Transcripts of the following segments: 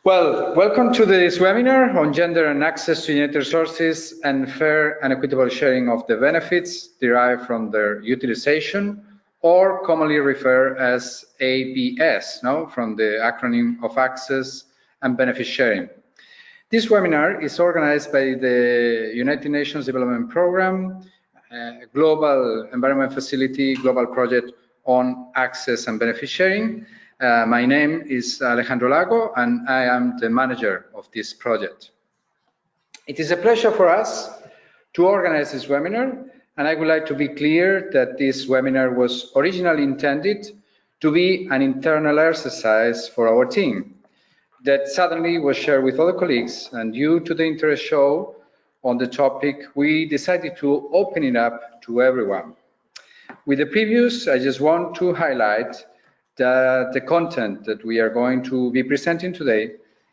Well, welcome to this webinar on gender and access to genetic resources and fair and equitable sharing of the benefits derived from their utilization, or commonly referred as ABS, from the acronym of Access and Benefit Sharing. This webinar is organized by the United Nations Development Program, Global Environment Facility, Global Project on Access and Benefit Sharing. My name is Alejandro Lago, and I am the manager of this project. It is a pleasure for us to organize this webinar, and I would like to be clear that this webinar was originally intended to be an internal exercise for our team that suddenly was shared with other colleagues, and due to the interest shown on the topic, we decided to open it up to everyone. With the previews, I just want to highlight that the content that we are going to be presenting today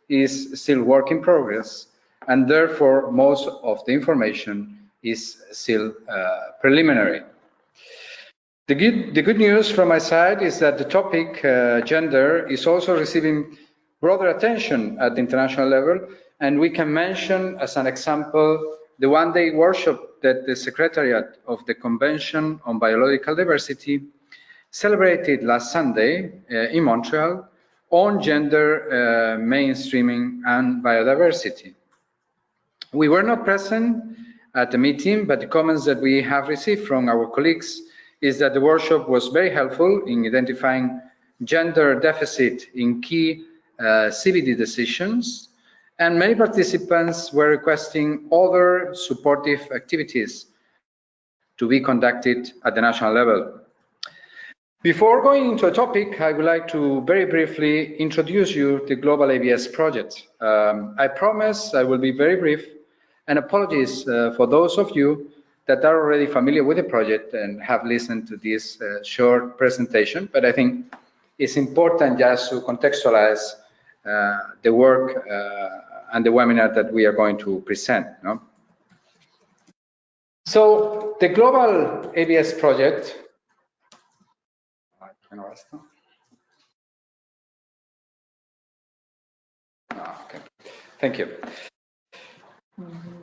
is still work in progress, and therefore most of the information is still preliminary. The good news from my side is that the topic, gender, is also receiving broader attention at the international level, and we can mention as an example the one-day workshop that the Secretariat of the Convention on Biological Diversity celebrated last Sunday in Montreal on gender mainstreaming and biodiversity. We were not present at the meeting, but the comments that we have received from our colleagues is that the workshop was very helpful in identifying gender deficit in key CBD decisions, and many participants were requesting other supportive activities to be conducted at the national level. Before going into a topic, I would like to very briefly introduce you to the Global ABS Project. I promise I will be very brief, and apologies for those of you that are already familiar with the project and have listened to this short presentation, but I think it's important just to contextualize the work and the webinar that we are going to present. So the Global ABS Project, okay. Thank you.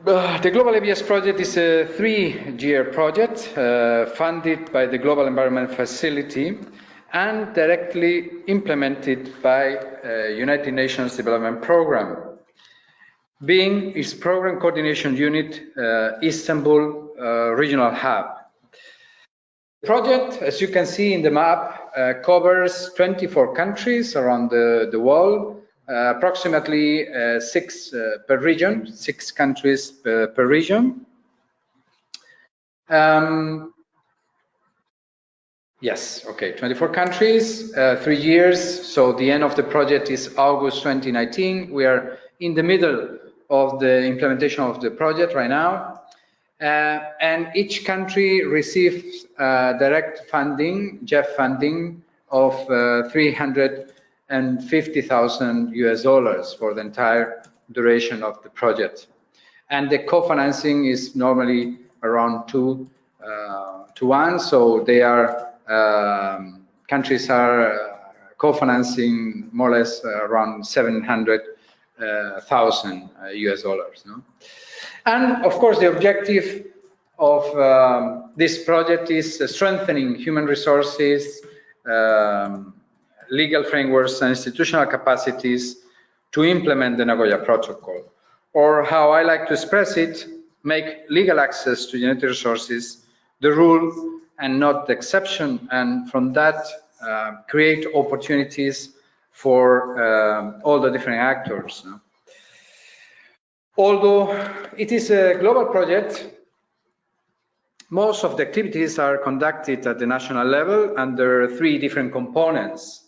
The Global ABS Project is a 3-year project funded by the Global Environment Facility and directly implemented by United Nations Development Program, being its program coordination unit, Istanbul Regional Hub. The project, as you can see in the map, covers 24 countries around the world, approximately 6 per region, 6 countries per region. Yes, okay, 24 countries, 3 years. So the end of the project is August 2019. We are in the middle of the implementation of the project right now. And each country receives direct funding, GEF funding, of $350,000 US for the entire duration of the project. And the co-financing is normally around 2 to 1, so they are countries are co-financing more or less around $700,000 US. No? And of course, the objective of this project is strengthening human resources, legal frameworks, and institutional capacities to implement the Nagoya Protocol, or how I like to express it, make legal access to genetic resources the rule and not the exception, and from that create opportunities for all the different actors. No? Although it is a global project, most of the activities are conducted at the national level under 3 different components.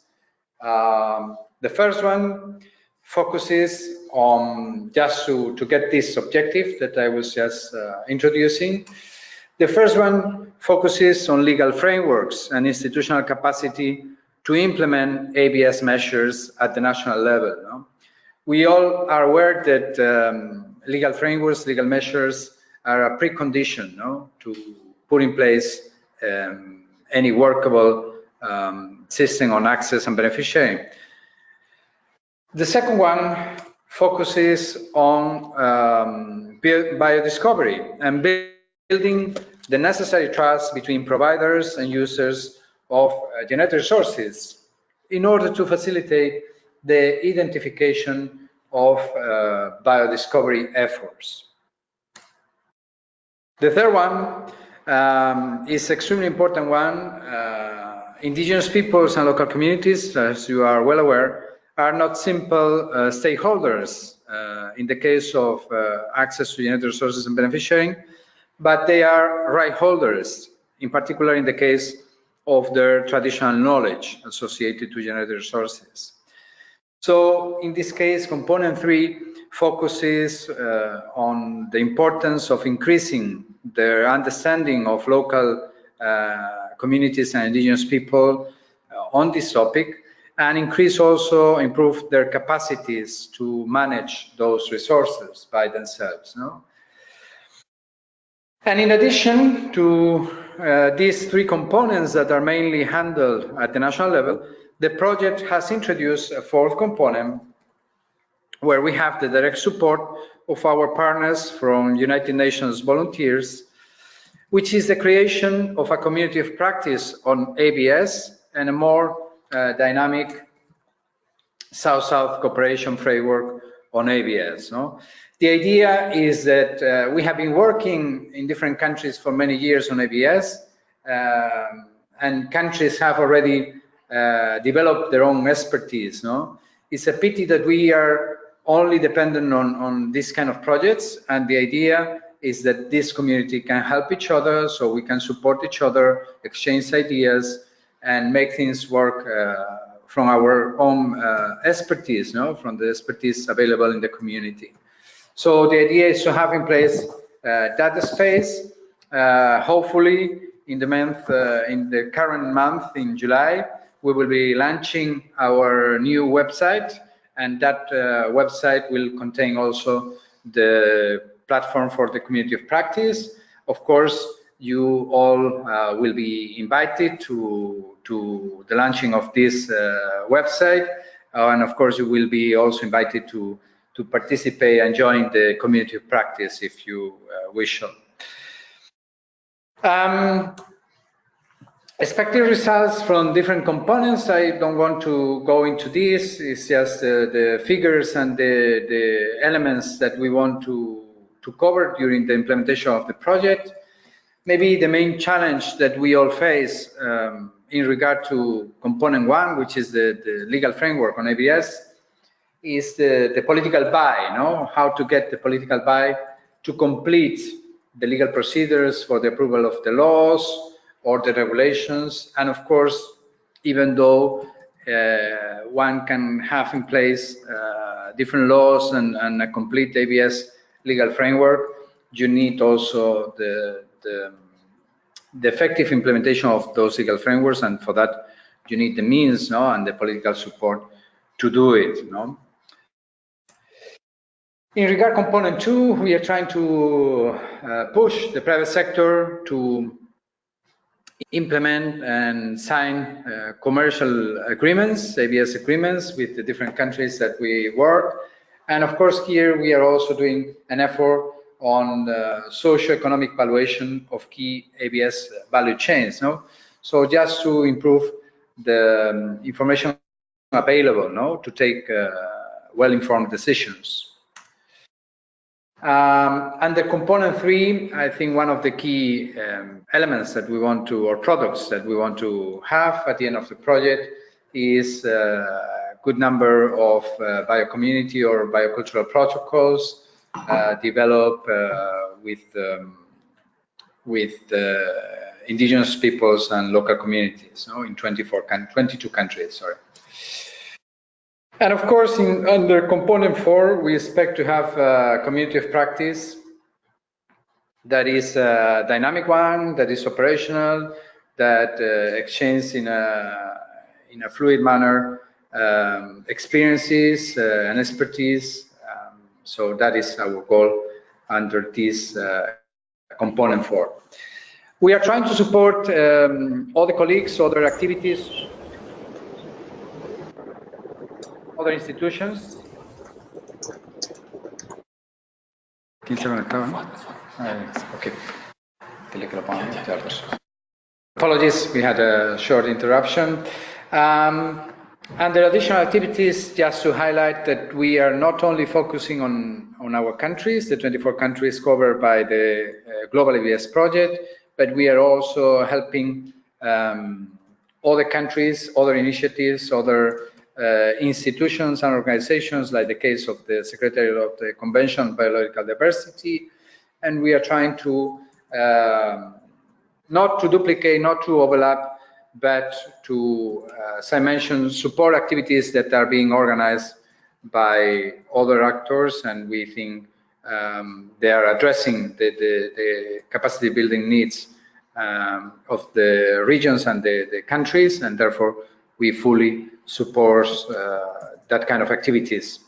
The first one focuses on, just to get this objective that I was just introducing, the first one focuses on legal frameworks and institutional capacity to implement ABS measures at the national level. No? We all are aware that legal frameworks, legal measures are a precondition, no, to put in place any workable system on access and benefit sharing. The second one focuses on biodiscovery and building the necessary trust between providers and users of genetic resources in order to facilitate the identification of biodiscovery efforts. The third one is extremely important one. Indigenous peoples and local communities, as you are well aware, are not simple stakeholders in the case of access to genetic resources and beneficiaring, but they are right holders, in particular in the case of their traditional knowledge associated to genetic resources. So in this case, component 3 focuses on the importance of increasing their understanding of local communities and indigenous people on this topic, and improve their capacities to manage those resources by themselves. No? And in addition to these three components that are mainly handled at the national level, the project has introduced a fourth component where we have the direct support of our partners from United Nations volunteers, which is the creation of a community of practice on ABS and a more dynamic South-South cooperation framework on ABS. No? The idea is that we have been working in different countries for many years on ABS, and countries have already developed their own expertise. No? It's a pity that we are only dependent on this kind of projects, and the idea is that this community can help each other, so we can support each other, exchange ideas, and make things work from our own expertise, no? From the expertise available in the community. So the idea is to have in place that space. Hopefully, in the current month, in July, we will be launching our new website, and that website will contain also the platform for the community of practice. Of course, you all will be invited to the launching of this website, and of course you will be also invited to participate and join the community of practice if you wish. Expected results from different components, I don't want to go into this, it's just the figures and the elements that we want to cover during the implementation of the project. Maybe the main challenge that we all face in regard to component 1, which is the legal framework on ABS, is the political buy, no? How to get the political buy to complete the legal procedures for the approval of the laws or the regulations. And of course, even though one can have in place different laws and a complete ABS legal framework, you need also the effective implementation of those legal frameworks, and for that you need the means, no, and the political support to do it. No? In regard component 2, we are trying to push the private sector to implement and sign commercial agreements, ABS agreements, with the different countries that we work. And of course, here we are also doing an effort on the socio-economic valuation of key ABS value chains. No? So just to improve the information available, no, to take well-informed decisions. Under component 3, I think one of the key elements that we want to, or products that we want to have at the end of the project, is a good number of biocommunity or biocultural protocols developed with indigenous peoples and local communities, no, in 22 countries. Sorry. And of course, under component 4, we expect to have a community of practice that is a dynamic one, that is operational, that exchanges in a fluid manner experiences and expertise. So that is our goal under this component 4. We are trying to support all the colleagues, other activities other institutions. ¿Quién se conectaba? Okay. Apologies, we had a short interruption. Under additional activities, just to highlight that we are not only focusing on our countries, the 24 countries covered by the Global ABS Project, but we are also helping other countries, other initiatives, other institutions and organizations, like the case of the Secretary of the Convention on Biological Diversity, and we are trying to not to duplicate, not to overlap, but to, as I mentioned, support activities that are being organized by other actors, and we think they are addressing the capacity building needs of the regions and the countries, and therefore we fully support that kind of activities.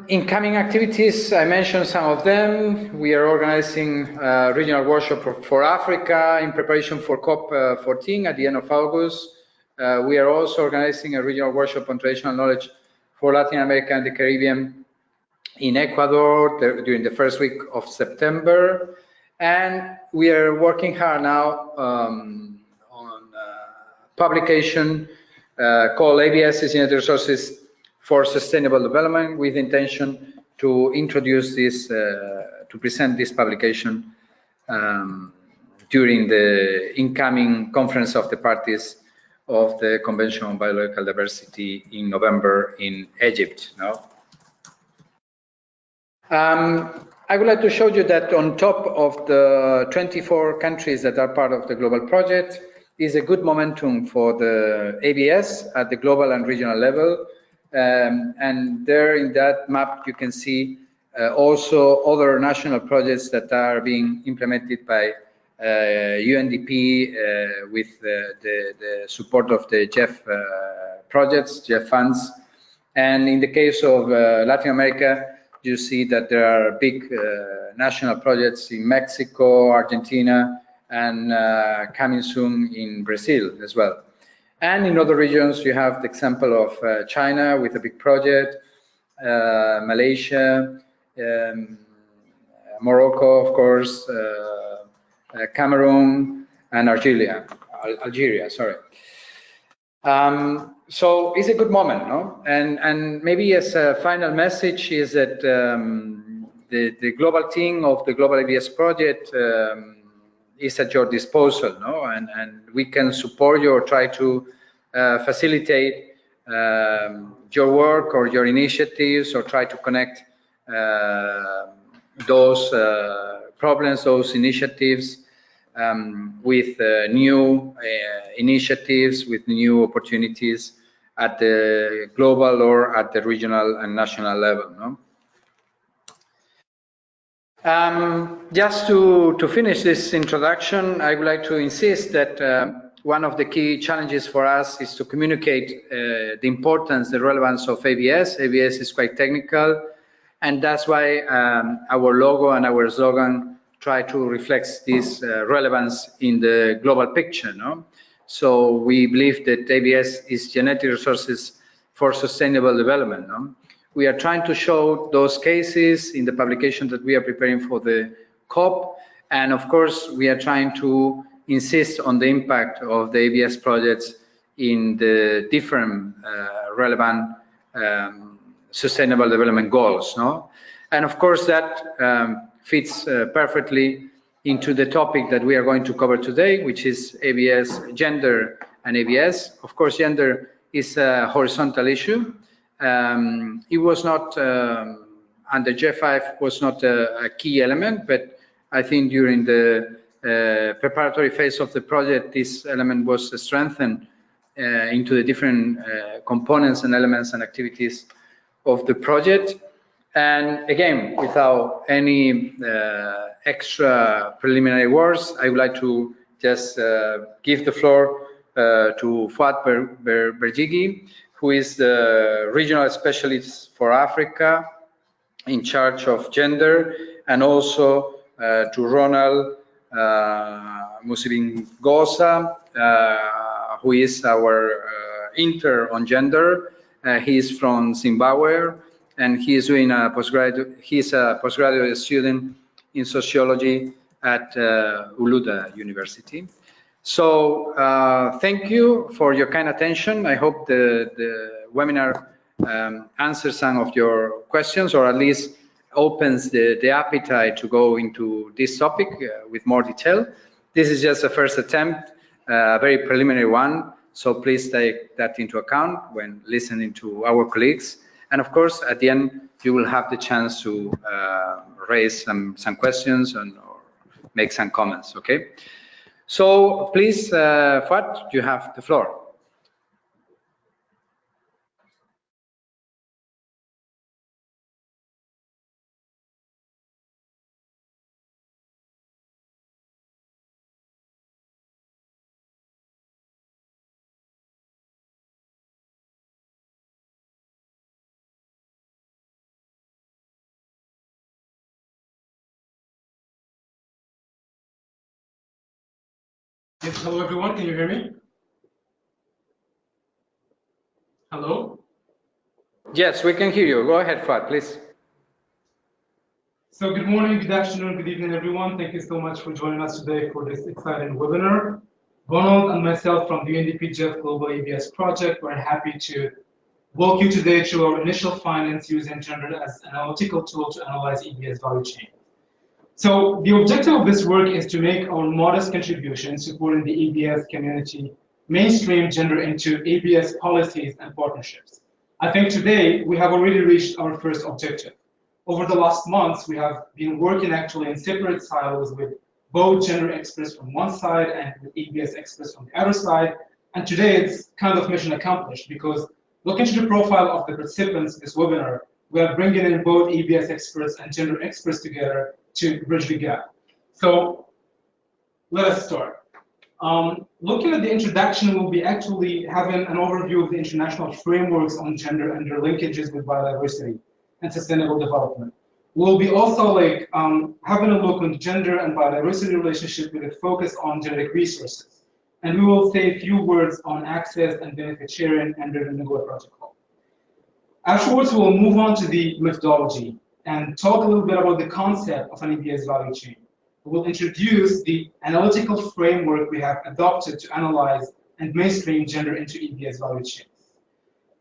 Incoming activities, I mentioned some of them. We are organizing a regional workshop for Africa in preparation for COP14 at the end of August. We are also organizing a regional workshop on traditional knowledge for Latin America and the Caribbean in Ecuador during the first week of September. And we are working hard now on a publication called ABS Designated Resources for Sustainable Development, with intention to introduce this, to present this publication during the incoming Conference of the Parties of the Convention on Biological Diversity in November in Egypt. No? I would like to show you that on top of the 24 countries that are part of the global project is a good momentum for the ABS at the global and regional level. And there in that map, you can see also other national projects that are being implemented by UNDP with the support of the GEF projects, GEF funds. And in the case of Latin America, you see that there are big national projects in Mexico, Argentina, and coming soon in Brazil as well. And in other regions, you have the example of China with a big project, Malaysia, Morocco, of course, Cameroon, and Algeria, sorry. So it's a good moment, no? And maybe as a final message is that the global team of the Global ABS Project is at your disposal, no? And we can support you or try to facilitate your work or your initiatives, or try to connect those problems, those initiatives with new initiatives, with new opportunities at the global or at the regional and national level, no? Just to finish this introduction, I would like to insist that one of the key challenges for us is to communicate the importance, the relevance of ABS. ABS is quite technical, and that's why our logo and our slogan try to reflect this relevance in the global picture, no? So we believe that ABS is genetic resources for sustainable development, no? We are trying to show those cases in the publication that we are preparing for the COP. And of course, we are trying to insist on the impact of the ABS projects in the different relevant sustainable development goals, no? And of course, that fits perfectly into the topic that we are going to cover today, which is ABS, gender and ABS. Of course, gender is a horizontal issue. It was not, under GEF5 was not a key element, but I think during the preparatory phase of the project, this element was strengthened into the different components and elements and activities of the project. And again, without any extra preliminary words, I would like to just give the floor to Fuad Berjigi, who is the regional specialist for Africa in charge of gender, and also to Ronald Musibingosa, who is our intern on gender. He's from Zimbabwe, and he's doing a postgraduate. He's a postgraduate student in sociology at Uluda University. So thank you for your kind attention. I hope the webinar answers some of your questions, or at least opens the appetite to go into this topic with more detail. This is just a first attempt, a very preliminary one, so please take that into account when listening to our colleagues. And of course, at the end, you will have the chance to raise some questions or make some comments, okay? So please, Fuad, you have the floor. Yes, hello everyone, can you hear me? Hello? Yes, we can hear you. Go ahead, Fuad, please. So good morning, good afternoon, good evening everyone. Thank you so much for joining us today for this exciting webinar. Ronald and myself from the UNDP-GEF Global ABS Project, we're happy to walk you today through our initial findings using gender as an analytical tool to analyze EBS value chain. So the objective of this work is to make our modest contribution supporting the ABS community mainstream gender into ABS policies and partnerships. I think today we have already reached our first objective. Over the last months, we have been working actually in separate silos with both gender experts from one side and with ABS experts from the other side. And today it's kind of mission accomplished, because looking to the profile of the participants in this webinar, we are bringing in both ABS experts and gender experts together to bridge the gap. So let us start. Looking at the introduction, we'll be actually having an overview of the international frameworks on gender and their linkages with biodiversity and sustainable development. We'll be also having a look on gender and biodiversity relationship with a focus on genetic resources. And we will say a few words on access and benefit sharing under the Nagoya Protocol. Afterwards, we'll move on to the methodology and talk a little bit about the concept of an EBS value chain. We'll introduce the analytical framework we have adopted to analyze and mainstream gender into EBS value chains.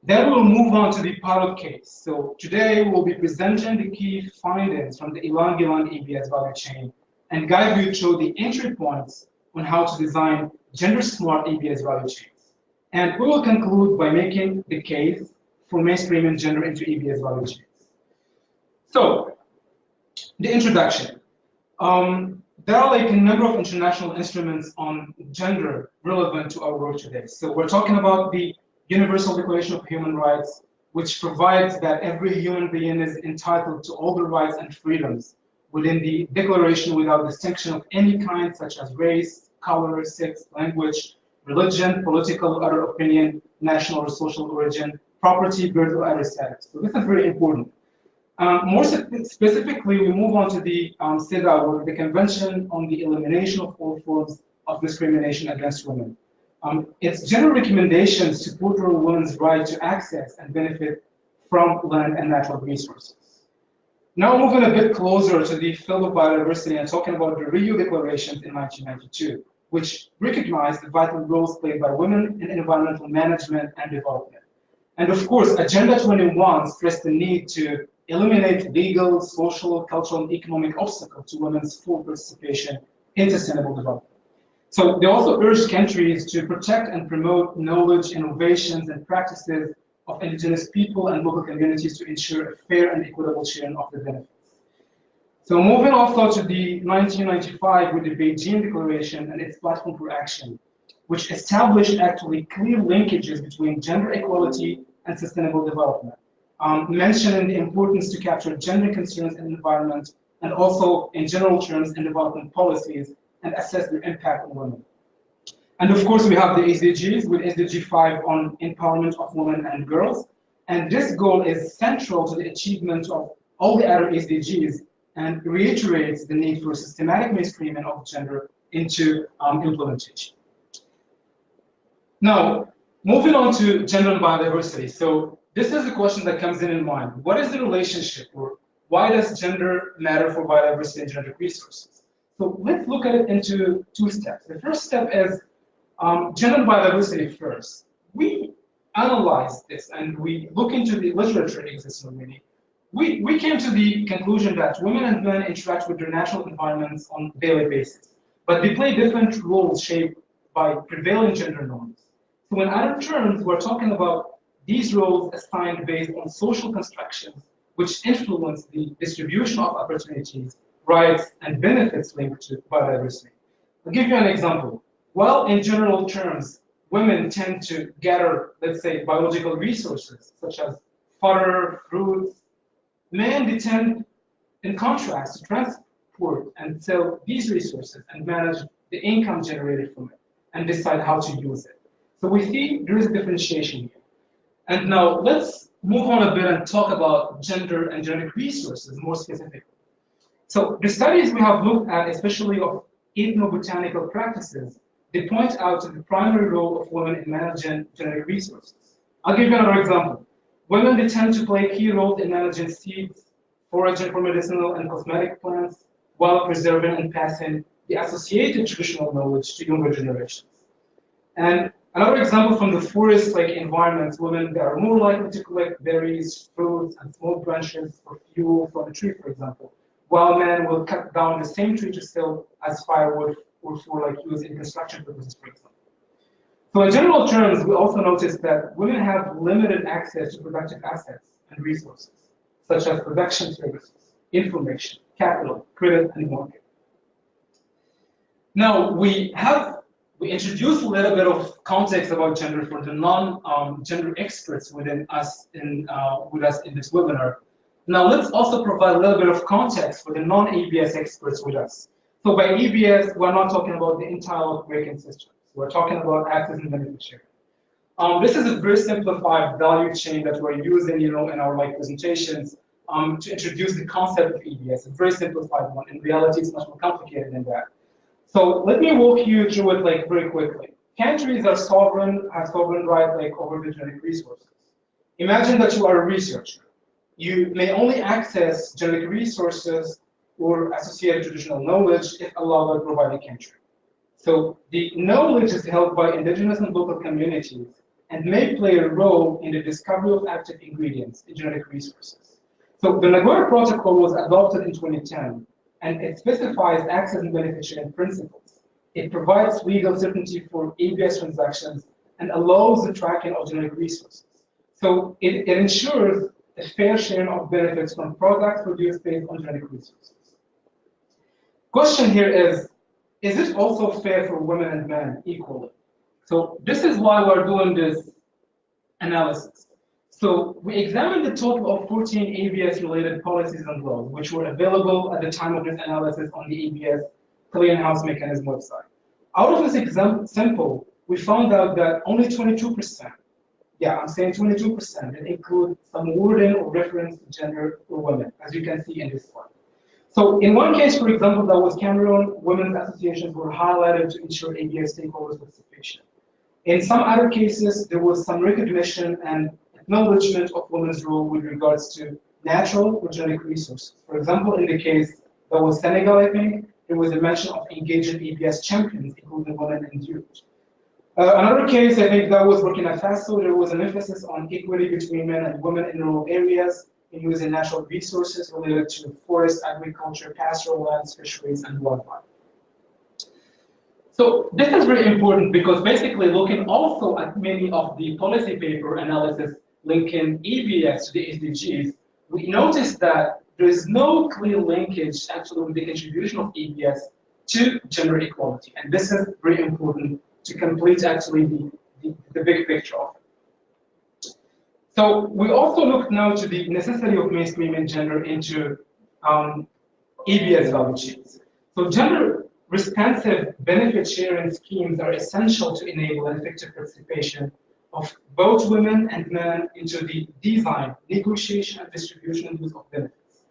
Then we'll move on to the pilot case. So today we'll be presenting the key findings from the Ilang-Ilang EBS value chain and guide you through the entry points on how to design gender-smart EBS value chains. And we will conclude by making the case for mainstreaming gender into EBS value chains. So, the introduction. There are a number of international instruments on gender relevant to our work today. So we're talking about the Universal Declaration of Human Rights, which provides that every human being is entitled to all the rights and freedoms within the declaration without distinction of any kind, such as race, color, sex, language, religion, political, other opinion, national or social origin, property, birth, or other status. So this is very important. More specifically, we move on to the CEDAW, the Convention on the Elimination of All Forms of Discrimination Against Women. Its general recommendations support women's right to access and benefit from land and natural resources. Now moving a bit closer to the field of biodiversity and talking about the Rio Declarations in 1992, which recognized the vital roles played by women in environmental management and development. And of course, Agenda 21 stressed the need to eliminate legal, social, cultural, and economic obstacles to women's full participation in sustainable development. So they also urged countries to protect and promote knowledge, innovations, and practices of indigenous people and local communities to ensure a fair and equitable sharing of the benefits. So moving also to the 1995 with the Beijing Declaration and its platform for action, which established actually clear linkages between gender equality and sustainable development, mentioning the importance to capture gender concerns in the environment and also in general terms in development policies and assess their impact on women. And of course, we have the SDGs with SDG 5 on empowerment of women and girls. And this goal is central to the achievement of all the other SDGs and reiterates the need for systematic mainstreaming of gender into implementation. Now, Moving on to gender and biodiversity. So this is a question that comes in mind. What is the relationship, or why does gender matter for biodiversity and genetic resources? So let's look at it into two steps. The first step is gender and biodiversity first. We analyze this and we look into the literature exists already. We came to the conclusion that women and men interact with their natural environments on a daily basis, but they play different roles shaped by prevailing gender norms. So in other terms, we're talking about these roles assigned based on social constructions which influence the distribution of opportunities, rights, and benefits linked to biodiversity. I'll give you an example. While in general terms, women tend to gather, let's say, biological resources such as fodder, fruits, men they tend, in contrast, to transport and sell these resources and manage the income generated from it and decide how to use it. So we see there is a differentiation here. And now let's move on a bit and talk about gender and genetic resources more specifically. So the studies we have looked at, especially of ethnobotanical practices, they point out to the primary role of women in managing genetic resources. I'll give you another example. Women they tend to play key roles in managing seeds, foraging for medicinal and cosmetic plants, while preserving and passing the associated traditional knowledge to younger generations. And another example from the forest-like environments, women they are more likely to collect berries, fruits, and small branches for fuel from a tree, for example, while men will cut down the same tree to sell as firewood or for like use in construction purposes, for example. So in general terms, we also notice that women have limited access to productive assets and resources, such as production services, information, capital, credit, and market. Now, we introduced a little bit of context about gender for the non-gender experts within us with us in this webinar. Now, let's also provide a little bit of context for the non-ABS experts with us. So by ABS, we're not talking about the entire breaking system. We're talking about access and benefit sharing. This is a very simplified value chain that we're using, in our presentations to introduce the concept of ABS. A very simplified one. In reality, it's much more complicated than that. So let me walk you through it very quickly. Countries are sovereign, have sovereign right over the genetic resources. Imagine that you are a researcher. You may only access genetic resources or associated traditional knowledge if allowed by providing country. So the knowledge is held by indigenous and local communities and may play a role in the discovery of active ingredients in genetic resources. So the Nagoya Protocol was adopted in 2010, and it specifies access and benefit sharing principles. It provides legal certainty for ABS transactions and allows the tracking of genetic resources. So it ensures a fair sharing of benefits from products produced based on genetic resources. Question here is it also fair for women and men equally? So this is why we're doing this analysis. So we examined a total of 14 ABS-related policies and laws, which were available at the time of this analysis on the ABS clearinghouse mechanism website. Out of this sample, we found out that only 22%, yeah, I'm saying 22%, that include some wording or reference to gender or women, as you can see in this slide. So in one case, for example, that was Cameroon, women's associations were highlighted to ensure ABS stakeholders participation. In some other cases, there was some recognition and acknowledgement of women's role with regards to natural or genetic resources. For example, in the case that was Senegal, I think, there was a mention of engaging ABS champions, including women and youth. Another case, I think that was Burkina Faso, there was an emphasis on equity between men and women in rural areas in using natural resources related to forest, agriculture, pastoral lands, fisheries, and wildlife. So this is very important because basically looking also at many of the policy paper analysis linking ABS to the SDGs, we noticed that there is no clear linkage actually with the contribution of ABS to gender equality. And this is very important to complete actually the big picture of it. So we also look now to the necessity of mainstreaming gender into ABS value chains. So gender responsive benefit sharing schemes are essential to enable an effective participation of both women and men into the design, negotiation, and distribution and use of benefits.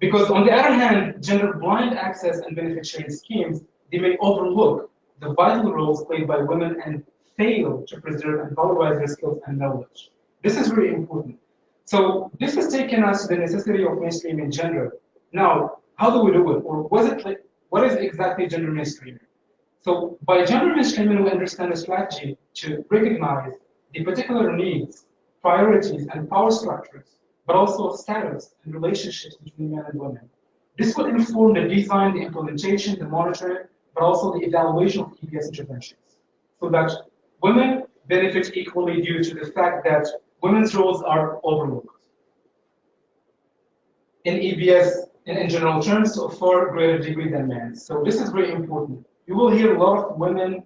Because on the other hand, gender blind access and benefit sharing schemes, they may overlook the vital roles played by women and fail to preserve and valorize their skills and knowledge. This is very important. So this has taken us to the necessity of mainstreaming gender. Now, how do we do it? Or what is exactly gender mainstreaming? So by gender mainstreaming, we understand a strategy to recognize the particular needs, priorities, and power structures, but also status and relationships between men and women. This will inform the design, the implementation, the monitoring, but also the evaluation of EBS interventions, so that women benefit equally due to the fact that women's roles are overlooked in EBS in general terms to a far greater degree than men. So this is very important. You will hear a lot of women.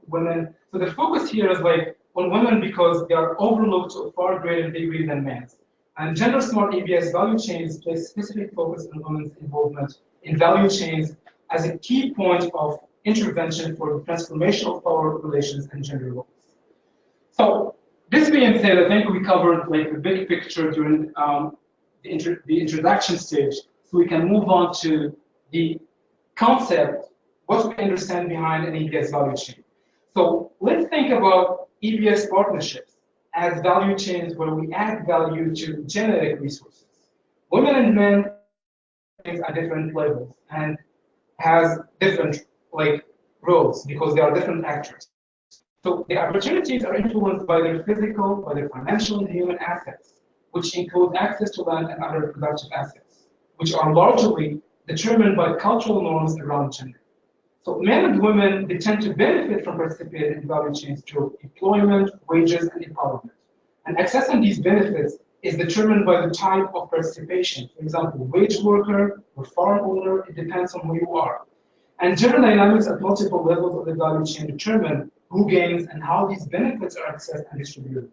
So the focus here is like on women because they are overlooked to a far greater degree than men. And gender smart EBS value chains place specific focus on women's involvement in value chains as a key point of intervention for the transformation of power relations and gender roles. So this being said, I think we covered like the big picture during the introduction stage, so we can move on to the concept, what we understand behind an EBS value chain. So let's think about EBS partnerships as value chains where we add value to genetic resources. Women and men at different levels and has different like roles because they are different actors. So the opportunities are influenced by their physical, by their financial and human assets, which include access to land and other productive assets, which are largely determined by cultural norms around gender. So men and women, they tend to benefit from participating in value chains through employment, wages, and empowerment. And accessing these benefits is determined by the type of participation. For example, wage worker or farm owner, it depends on who you are. And gender dynamics at multiple levels of the value chain determine who gains and how these benefits are accessed and distributed.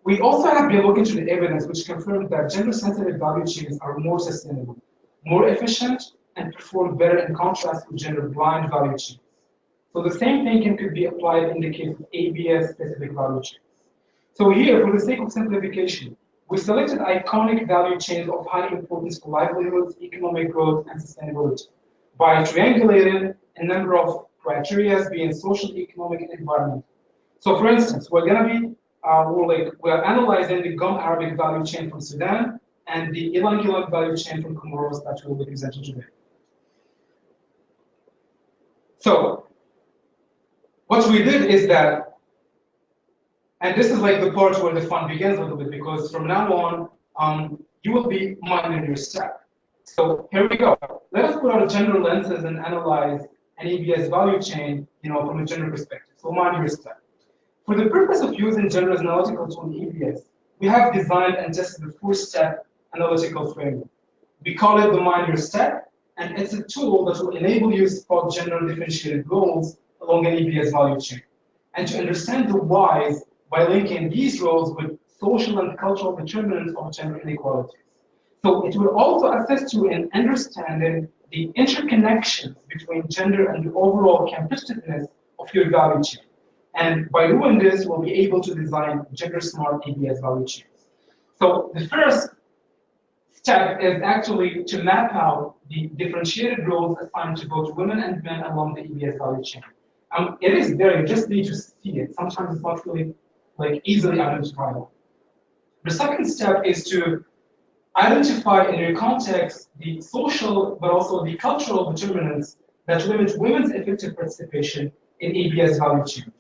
We also have been looking to the evidence which confirms that gender-sensitive value chains are more sustainable, more efficient, and perform better in contrast with gender-blind value chains. So the same thinking could be applied in the case of ABS-specific value chains. So here, for the sake of simplification, we selected iconic value chains of high importance for livelihoods, economic growth, and sustainability by triangulating a number of criteria being social, economic, and environmental. So for instance, we're going to be we're analyzing the gum Arabic value chain from Sudan and the Ilang Ilang value chain from Comoros that will be presented today. So what we did is that, and this is like the part where the fun begins a little bit, because from now on, you will be minding your step. So here we go. Let us put our gender lenses and analyze an EBS value chain, from a gender perspective. So mind your step. For the purpose of using gender as analytical tool in EBS, we have designed and tested the 4-step analytical framework. We call it the Mind Your Step, and it's a tool that will enable you to spot gender differentiated roles along an EBS value chain, and to understand the whys by linking these roles with social and cultural determinants of gender inequalities. So it will also assist you in understanding the interconnections between gender and the overall competitiveness of your value chain. And by doing this, we'll be able to design gender-smart EBS value chains. So the first step is actually to map out the differentiated roles assigned to both women and men along the EBS value chain. It is there, you just need to see it. Sometimes it's not really easily identifiable. The second step is to identify in your context the social but also the cultural determinants that limit women's effective participation in EBS value chain.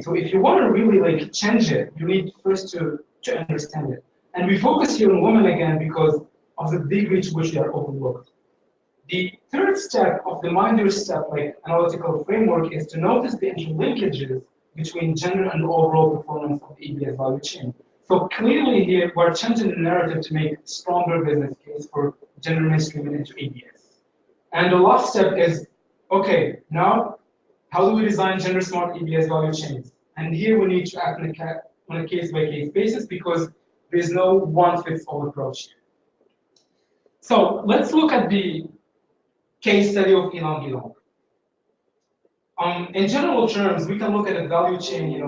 So if you want to really change it, you need first to understand it. And we focus here on women again because of the degree to which they are overlooked. The third step of the Mind Your Step analytical framework is to notice the interlinkages between gender and the overall performance of the EBS value chain. So clearly here, we're changing the narrative to make a stronger business case for gender mainstreaming into EBS. And the last step is, okay, now how do we design gender-smart EBS value chains? And here we need to act on a case-by-case basis because there is no one-fits-all approach here. So let's look at the case study of Ilang Ilang. In general terms, we can look at a value chain,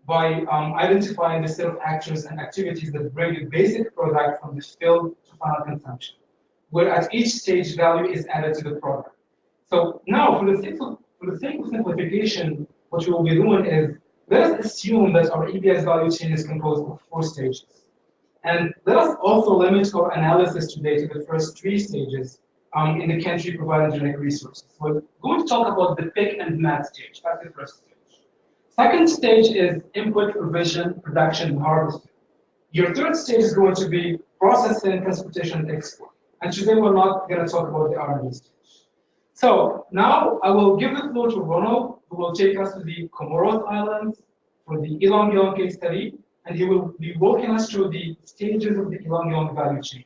by identifying the set of actors and activities that bring a basic product from the field to final consumption, where at each stage value is added to the product. So now, for the sake of simplification, what we will be doing is, let us assume that our ABS value chain is composed of 4 stages. And let us also limit our analysis today to the first 3 stages in the country providing genetic resources. We're going to talk about the pick and mat stage. That's the first stage. Second stage is input, provision, production, and harvesting. Your third stage is going to be processing, transportation, and export. And today we're not going to talk about the R&D stage. So now I will give the floor to Ronald, who will take us to the Comoros Islands for the Ilong case study, and he will be walking us through the stages of the Ilong value chain.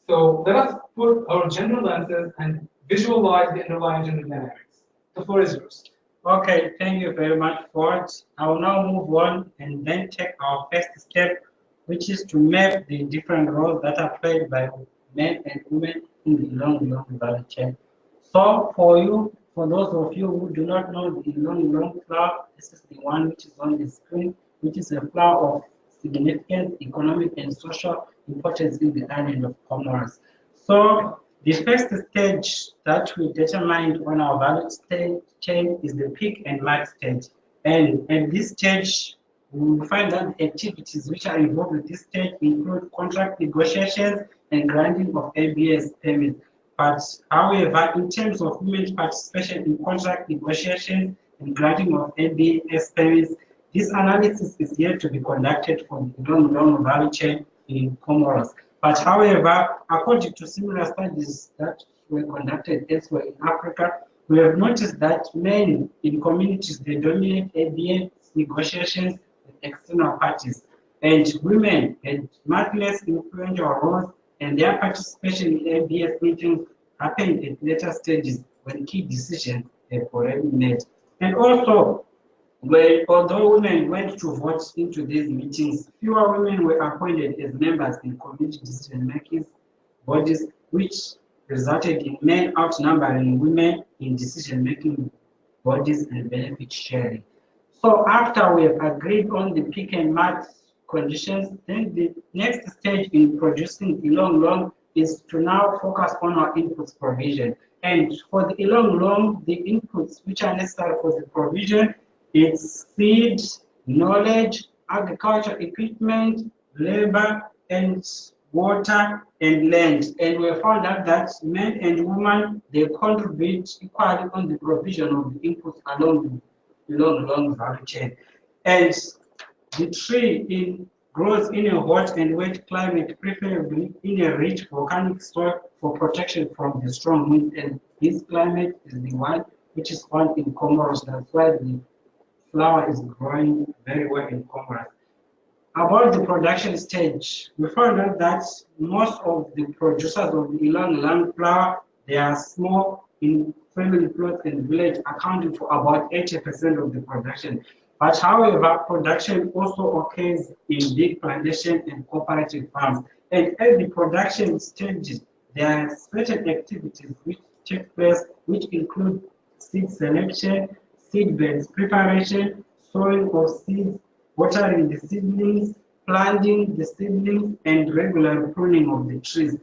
So let us put our gender lenses and visualize the underlying gender dynamics. The floor is yours. Okay, thank you very much, Ford. I will now move on and then take our first step, which is to map the different roles that are played by men and women in the Ilong value chain. So for those of you who do not know the Ilong flower, this is the one which is on the screen, which is a flower of significant economic and social importance in the island of Comoros. So the first stage that we determined on our value chain is the pick and mat stage. And at this stage, we will find that the activities which are involved with this stage include contract negotiations and granting of ABS permits. But however, in terms of women's participation in contract negotiations and granting of ABS permits, this analysis is yet to be conducted for the Ilong value chain in Comoros. But however, according to similar studies that were conducted elsewhere in Africa, we have noticed that men in communities, they dominate ABS negotiations with external parties, and women had much less influential roles, and their participation in ABS meetings happened at later stages when key decisions have already made. And also, although women went to vote into these meetings, fewer women were appointed as members in community decision-making bodies, which resulted in men outnumbering women in decision-making bodies and benefit sharing. So after we have agreed on the pick and mat conditions, then the next stage in producing Ilong is to now focus on our inputs provision. And for the Ilong, the inputs which are necessary for the provision, it's seed, knowledge, agriculture equipment, labor, and water and land. And we found out that men and women, they contribute equally on the provision of the inputs along the Ilong value chain. And the tree grows in a hot and wet climate, preferably in a rich volcanic soil for protection from the strong wind. And this climate is the one which is found in Comoros. That's why the flower is growing very well in Comoros. About the production stage, we found out that most of the producers of the Ilong flower, they are small in family plots and village, accounting for about 80% of the production. But however, production also occurs in big plantation and cooperative farms. And at the production stages, there are certain activities which take place, which include seed selection, seed beds preparation, sowing of seeds, watering the seedlings, planting the seedlings, and regular pruning of the trees.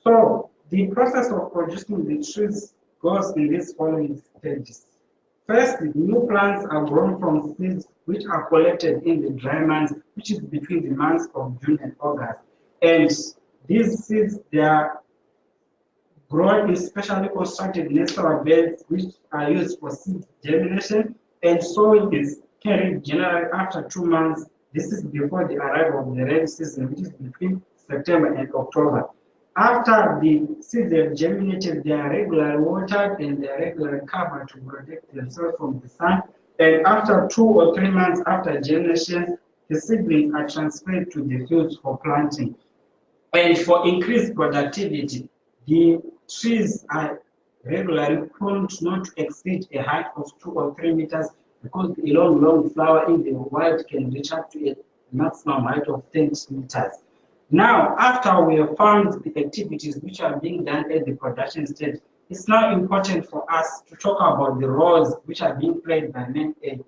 So the process of producing the trees goes in these following stages. First, new plants are grown from seeds which are collected in the dry months, which is between the months of June and August. And these seeds, they are grown in specially constructed nursery beds which are used for seed germination, and sowing is carried generally after 2 months. This is before the arrival of the rainy season, which is between September and October. After the seeds have germinated, they are regularly watered and they are regularly covered to protect themselves from the sun. And after 2 or 3 months after germination, the seedlings are transferred to the fields for planting. And for increased productivity, the trees are regularly pruned not to exceed a height of 2 or 3 meters, because the long flower in the wild can reach up to a maximum height of 10 meters. Now, after we have found the activities which are being done at the production stage, it's now important for us to talk about the roles which are being played by men at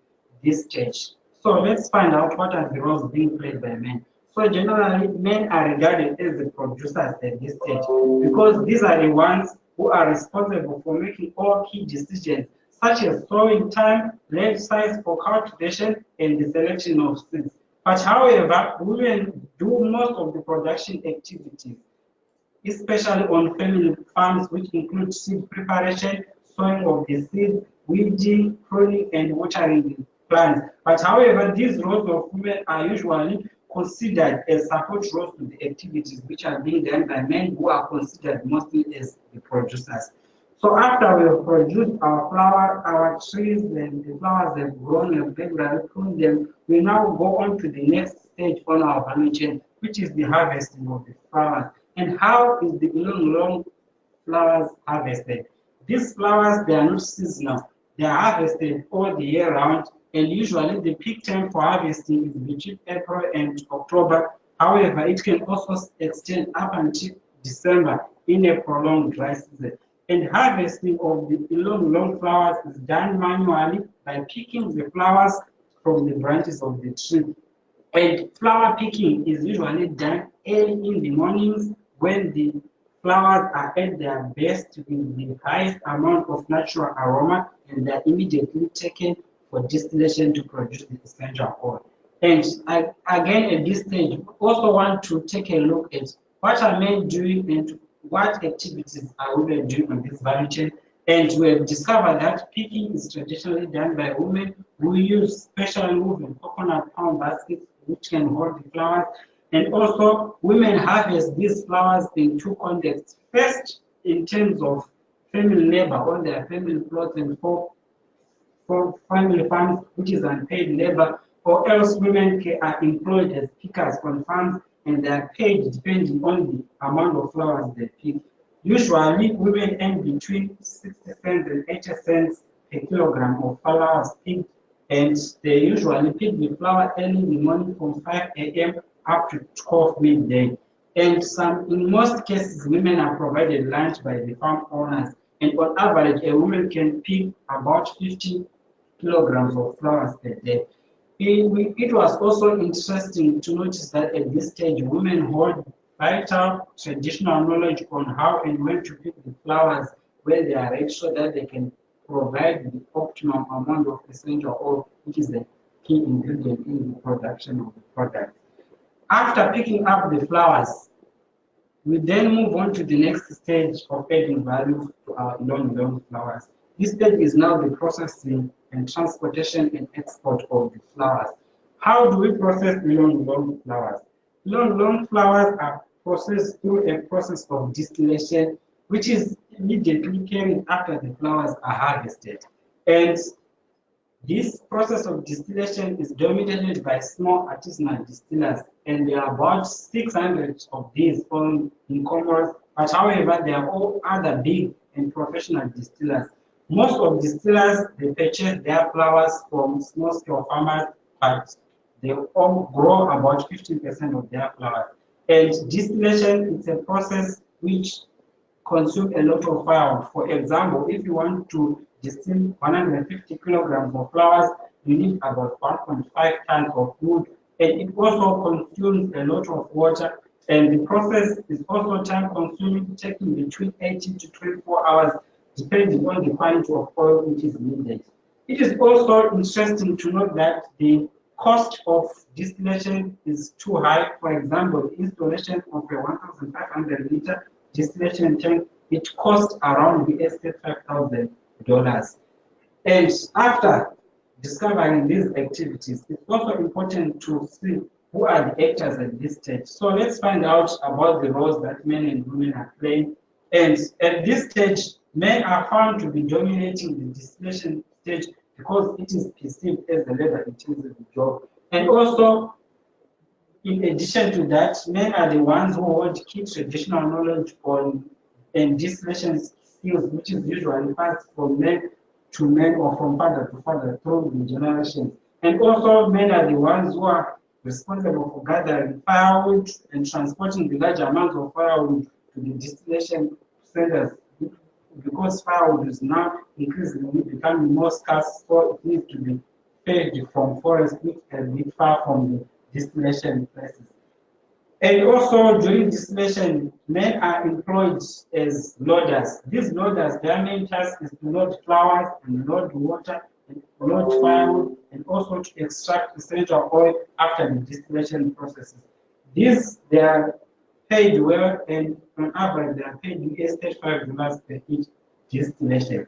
this stage. So let's find out what are the roles being played by men. So generally, men are regarded as the producers at this stage, because these are the ones who are responsible for making all key decisions, such as sowing time, land size for cultivation, and the selection of seeds. But however, women do most of the production activities, especially on family farms, which include seed preparation, sowing of the seeds, weeding, pruning, and watering the plants. But however, these roles of women are usually considered as support roles to the activities which are being done by men who are considered mostly as the producers. So after we have produced our flower, our trees, and the flowers have grown and regularly pruned them, we now go on to the next stage on our value chain, which is the harvesting of the flowers. And how is the long flowers harvested? These flowers, they are not seasonal. They are harvested all the year round, and usually the peak time for harvesting is between April and October. However, it can also extend up until December in a prolonged dry season. And harvesting of the long flowers is done manually by picking the flowers from the branches of the tree. And flower picking is usually done early in the mornings when the flowers are at their best with the highest amount of natural aroma, and they are immediately taken for distillation to produce the essential oil. And again, at this stage, we also want to take a look at what are men doing and what activities are women doing on this value chain. And we have discovered that picking is traditionally done by women who use special woven coconut palm baskets which can hold the flowers. And also, women harvest these flowers in two contexts. First, in terms of family labor on their family plots and for family farms, which is unpaid labor, or else women are employed as pickers on farms and they are paid depending on the amount of flowers they pick. Usually, women earn between 60 cents and 80 cents per kilogram of flowers picked, and they usually pick the flower early in the morning from 5 a.m. up to 12 midday. And in most cases, women are provided lunch by the farm owners, and on average, a woman can pick about 50 kilograms of flowers per day. It was also interesting to notice that at this stage, women hold vital traditional knowledge on how and when to pick the flowers when they are ready so that they can provide the optimum amount of essential oil, which is the key ingredient in the production of the product. After picking up the flowers, we then move on to the next stage of adding value to our long flowers. This stage is now the processing and transportation and export of the flowers. How do we process long flowers? Long flowers are processed through a process of distillation, which is immediately carried after the flowers are harvested. And this process of distillation is dominated by small artisanal distillers, and there are about 600 of these in Comoros, but however, there are all other big and professional distillers. Most of distillers, they purchase their flowers from small-scale farmers, but they all grow about 15% of their flowers. And distillation is a process which consumes a lot of firewood. For example, if you want to distill 150 kilograms of flowers, you need about 1.5 tons of wood, and it also consumes a lot of water. And the process is also time-consuming, taking between 18 to 24 hours, depending on the quantity of oil which is needed. It is also interesting to note that the cost of distillation is too high. For example, the installation of a 1,500 liter distillation tank, it costs around $5,000. And after discovering these activities, it's also important to see who are the actors at this stage. So let's find out about the roles that men and women are playing. And at this stage, men are found to be dominating the distillation stage because it is perceived as a labor-intensive job. And also, in addition to that, men are the ones who hold key traditional knowledge on and distillation skills, which is usually passed from men to men or from father to father through the generations. And also, men are the ones who are responsible for gathering firewood and transporting the large amounts of firewood to the distillation centers, because firewood is now increasingly becoming more scarce, so it needs to be fetched from forests which are a bit far from the distillation places. And also during distillation, men are employed as loaders. These loaders, their main task is to load flowers and load water and load firewood and also to extract essential oil after the distillation processes. These, they are paid well, and on average, they are paid $35 per each distillation.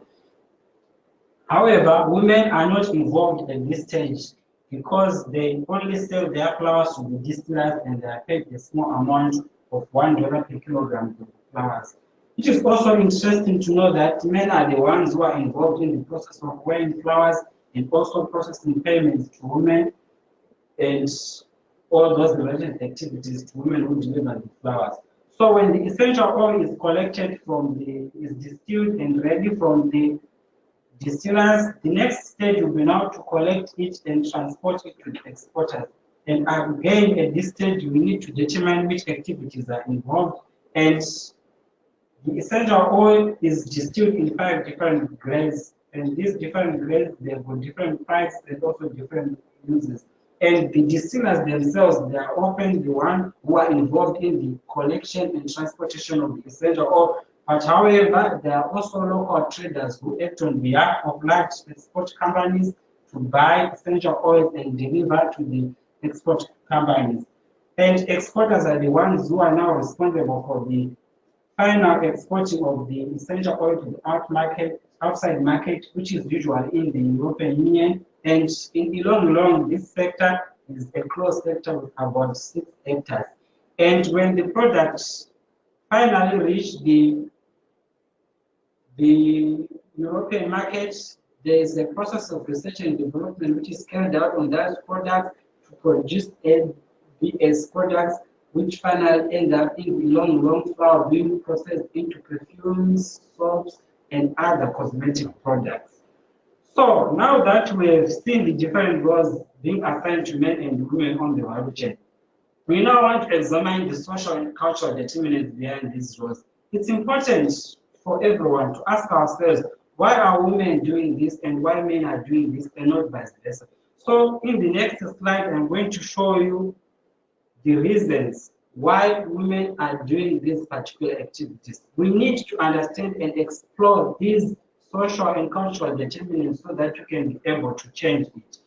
However, women are not involved at this stage because they only sell their flowers to the distillers and they are paid a small amount of $1 per kilogram for the flowers. It is also interesting to know that men are the ones who are involved in the process of weighing flowers and also processing payments to women and all those related activities to women who deliver the flowers. So when the essential oil is collected is distilled and ready from the distillers, the next stage will be now to collect it and transport it to the exporters. And again, at this stage, we need to determine which activities are involved. And the essential oil is distilled in 5 different grades. And these different grades, they've got different prices and also different uses. And the distillers themselves, they are often the ones who are involved in the collection and transportation of the essential oil. But however, there are also local traders who act on behalf of large export companies to buy essential oils and deliver to the export companies. And exporters are the ones who are now responsible for the final exporting of the essential oil to the outside market, which is usually in the European Union. And in the long run, this sector is a closed sector with about 6 hectares. And when the products finally reach the European market, there is a process of research and development which is carried out on that product to produce ABS products, which finally end up in the long flower being processed into perfumes, soaps, and other cosmetic products. So now that we have seen the different roles being assigned to men and women on the value chain, we now want to examine the social and cultural determinants behind these roles. It's important for everyone to ask ourselves, why are women doing this and why men are doing this and not vice versa? So in the next slide, I'm going to show you the reasons why women are doing these particular activities. We need to understand and explore these social and cultural determinants so that you can be able to change it.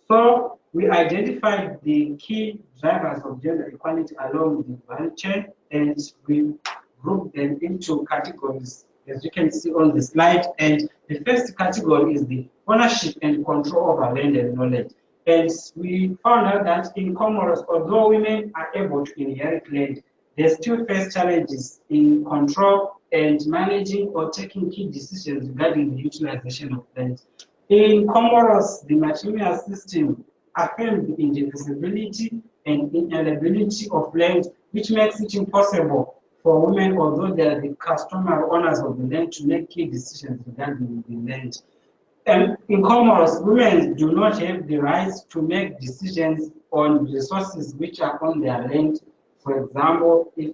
So we identified the key drivers of gender equality along the value chain and we grouped them into categories, as you can see on the slide. And the first category is the ownership and control over land and knowledge. And we found out that in Comoros, although women are able to inherit land, they still face challenges in control and managing or taking key decisions regarding the utilization of land. In Comoros, the matrimonial system affirms the indivisibility and inalienability of land, which makes it impossible for women, although they are the customary owners of the land, to make key decisions regarding the land. And in Comoros, women do not have the right to make decisions on resources which are on their land. For example, if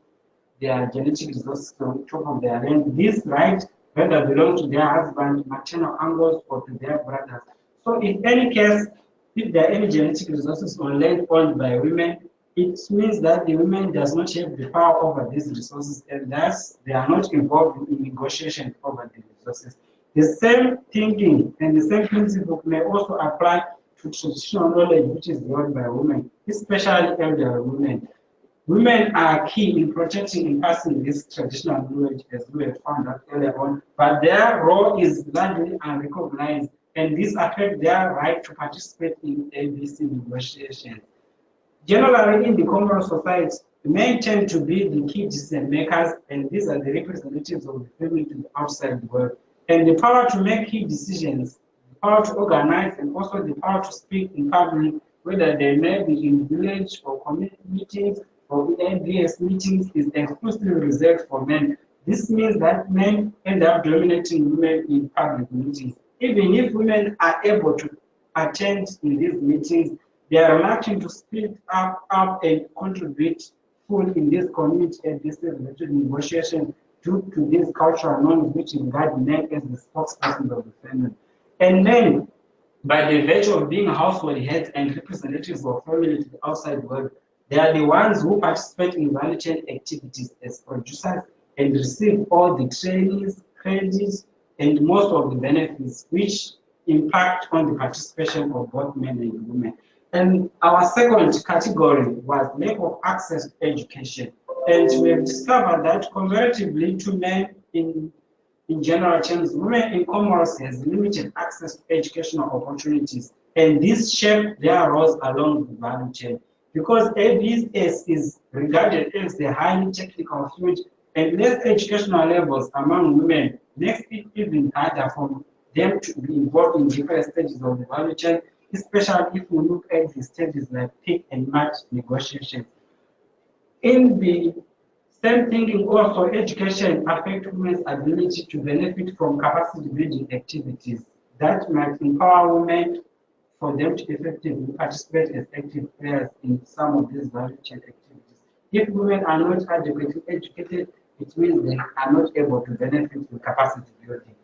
there are genetic resources on top of their land, this right whether belong to their husband, maternal uncles, or to their brothers. So in any case, if there are any genetic resources on land owned by women, it means that the women does not have the power over these resources, and thus they are not involved in negotiation over the resources. The same thinking and the same principle may also apply to traditional knowledge which is held by women, especially elderly women. Women are key in protecting and passing this traditional knowledge, as we have found out earlier on, but their role is largely unrecognized, and this affects their right to participate in ABC negotiations. Generally, in the Comoros society, men tend to be the key decision makers, and these are the representatives of the family to the outside world. And the power to make key decisions, the power to organize, and also the power to speak in public, whether they may be in village or community meetings or in ABS meetings, is exclusively reserved for men. This means that men end up dominating women in public meetings. Even if women are able to attend in these meetings, they are reluctant to speak up and contribute fully in this community and this related negotiation due to these cultural norms which regard men as the spokespersons of the family. And men, by the virtue of being household heads and representatives of family to the outside world, They are the ones who participate in value chain activities as producers and receive all the trainings, credits, and most of the benefits which impact on the participation of both men and women. And our second category was lack of access to education. And we have discovered that comparatively to men in general terms, women in Comoros has limited access to educational opportunities, and this shaped their roles along the value chain. Because ABS is regarded as the highly technical field, and less educational levels among women makes it even harder for them to be involved in different stages of the value chain, especially if we look at the stages like pick and match negotiations. In the same thinking, also education affects women's ability to benefit from capacity building activities that might empower women for them to effectively participate as active players in some of these value chain activities. If women are not adequately educated, it means they are not able to benefit from capacity building.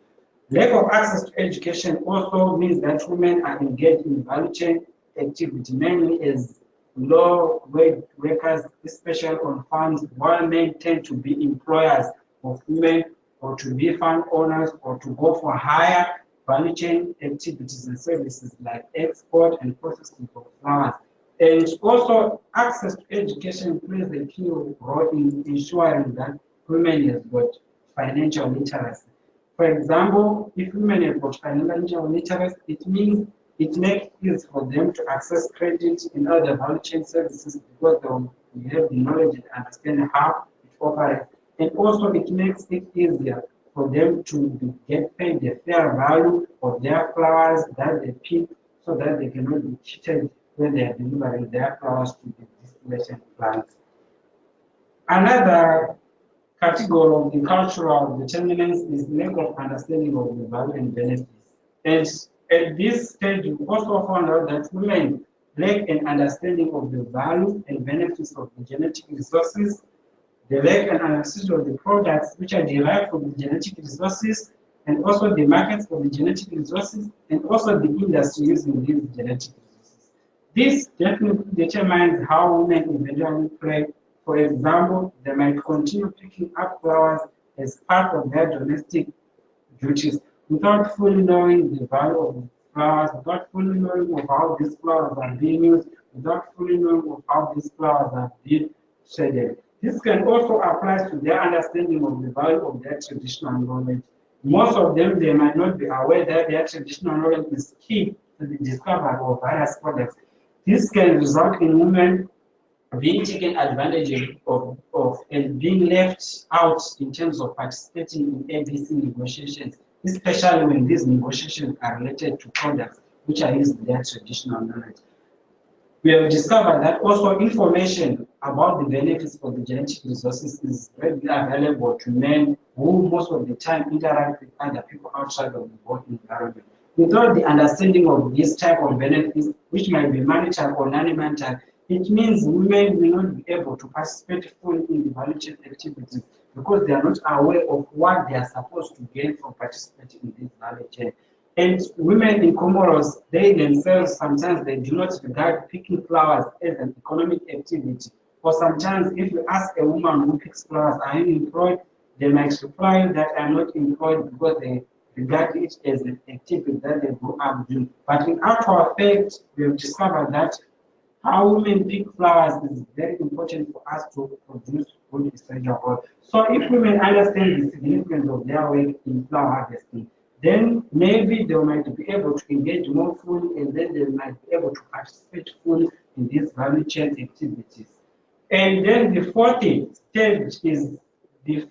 Lack of access to education also means that women are engaged in value chain activity mainly as low-wage workers, especially on farms, while men tend to be employers of women or to be farm owners or to go for higher value chain activities and services like export and processing of flowers. And also, access to education plays a key role in ensuring that women have got financial literacy. For example, if women have got financial literacy, it means it makes it easy for them to access credit in other value chain services because they have the knowledge and understand how it operates. And also it makes it easier for them to get paid the fair value of their flowers that they pick so that they cannot be cheated when they are delivering their flowers to the distillation plants. Another category of the cultural determinants is lack of understanding of the value and benefits. And at this stage, we also found out that women lack an understanding of the value and benefits of the genetic resources. They lack an understanding of the products which are derived from the genetic resources, and also the markets of the genetic resources, and also the industry using these genetic resources. This definitely determines how women eventually play. For example, they might continue picking up flowers as part of their domestic duties without fully knowing the value of the flowers, without fully knowing of how these flowers are being used, without fully knowing of how these flowers are being shaded. This can also apply to their understanding of the value of their traditional knowledge. Most of them, they might not be aware that their traditional knowledge is key to the discovery of various products. This can result in women being taken advantage of and being left out in terms of participating in ABC negotiations, especially when these negotiations are related to products which are used in their traditional knowledge. We have discovered that also information about the benefits of the genetic resources is readily available to men who most of the time interact with other people outside of the work environment. Without the understanding of this type of benefits, which might be monetary or non-monetary, it means women will not be able to participate fully in the value chain activities because they are not aware of what they are supposed to gain from participating in this value chain. And women in Comoros, they themselves, sometimes they do not regard picking flowers as an economic activity. Or sometimes if you ask a woman who picks flowers, are you employed? They might reply that I'm not employed because they regard it as an activity that they grew up doing. But in actual fact, we have discovered that how women pick flowers is very important for us to produce good essential oil. So if women understand the significance of their work in flower harvesting, then maybe they might be able to engage more fully and then they might be able to participate fully in these value chain activities. And then the fourth stage is the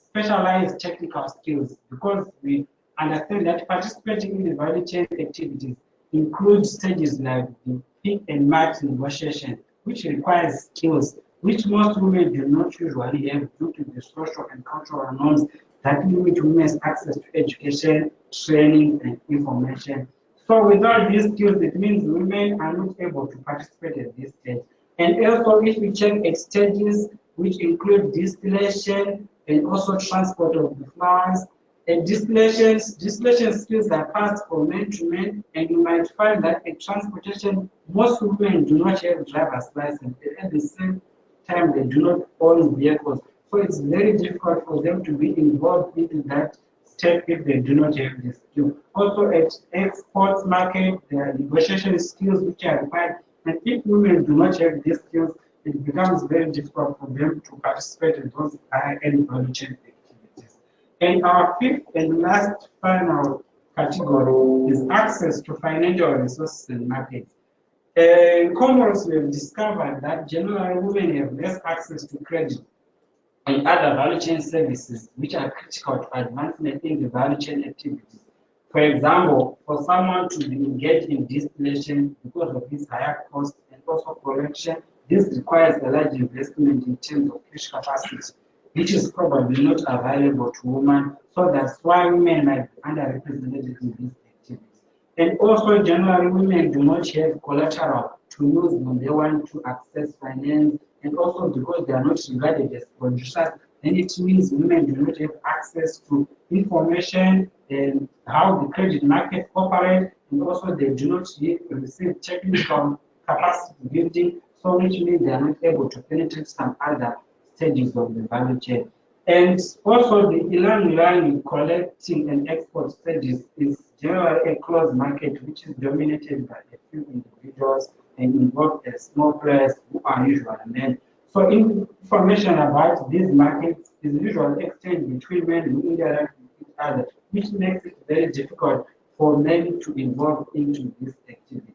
specialized technical skills because we understand that participating in the value chain activities includes stages like the pick and match negotiation, which requires skills which most women do not usually have due to the social and cultural norms that limit women's access to education, training, and information. So without these skills, it means women are not able to participate at this stage. And also, if we check at stages which include distillation and also transport of the flowers, And distillation skills are passed from men to men, and you might find that in transportation, most women do not have driver's license, and at the same time, they do not own vehicles. So it's very difficult for them to be involved in that step if they do not have this skill. Also, at exports market, there are negotiation skills which are required, and if women do not have these skills, it becomes very difficult for them to participate in those high-end value chain activities. And our fifth and last final category is access to financial resources and markets. In Comoros, we have discovered that generally women have less access to credit and other value chain services which are critical to advancement in the value chain activities. For example, for someone to be engaged in distillation because of its higher cost and also production, this requires a large investment in terms of cash capacity, which is probably not available to women. So that's why women might be underrepresented in these activities. And also, generally, women do not have collateral to use when they want to access finance, and also because they are not regarded as producers, then it means women do not have access to information and how the credit market operates, and also they do not receive technical capacity building, so which means they are not able to penetrate some other stages of the value chain. And also the learning, collecting and export stages is generally a closed market which is dominated by a few individuals and involve small players who are usually men. So information about these markets is usually exchanged between men who interact with each other, which makes it very difficult for men to involve into these activities.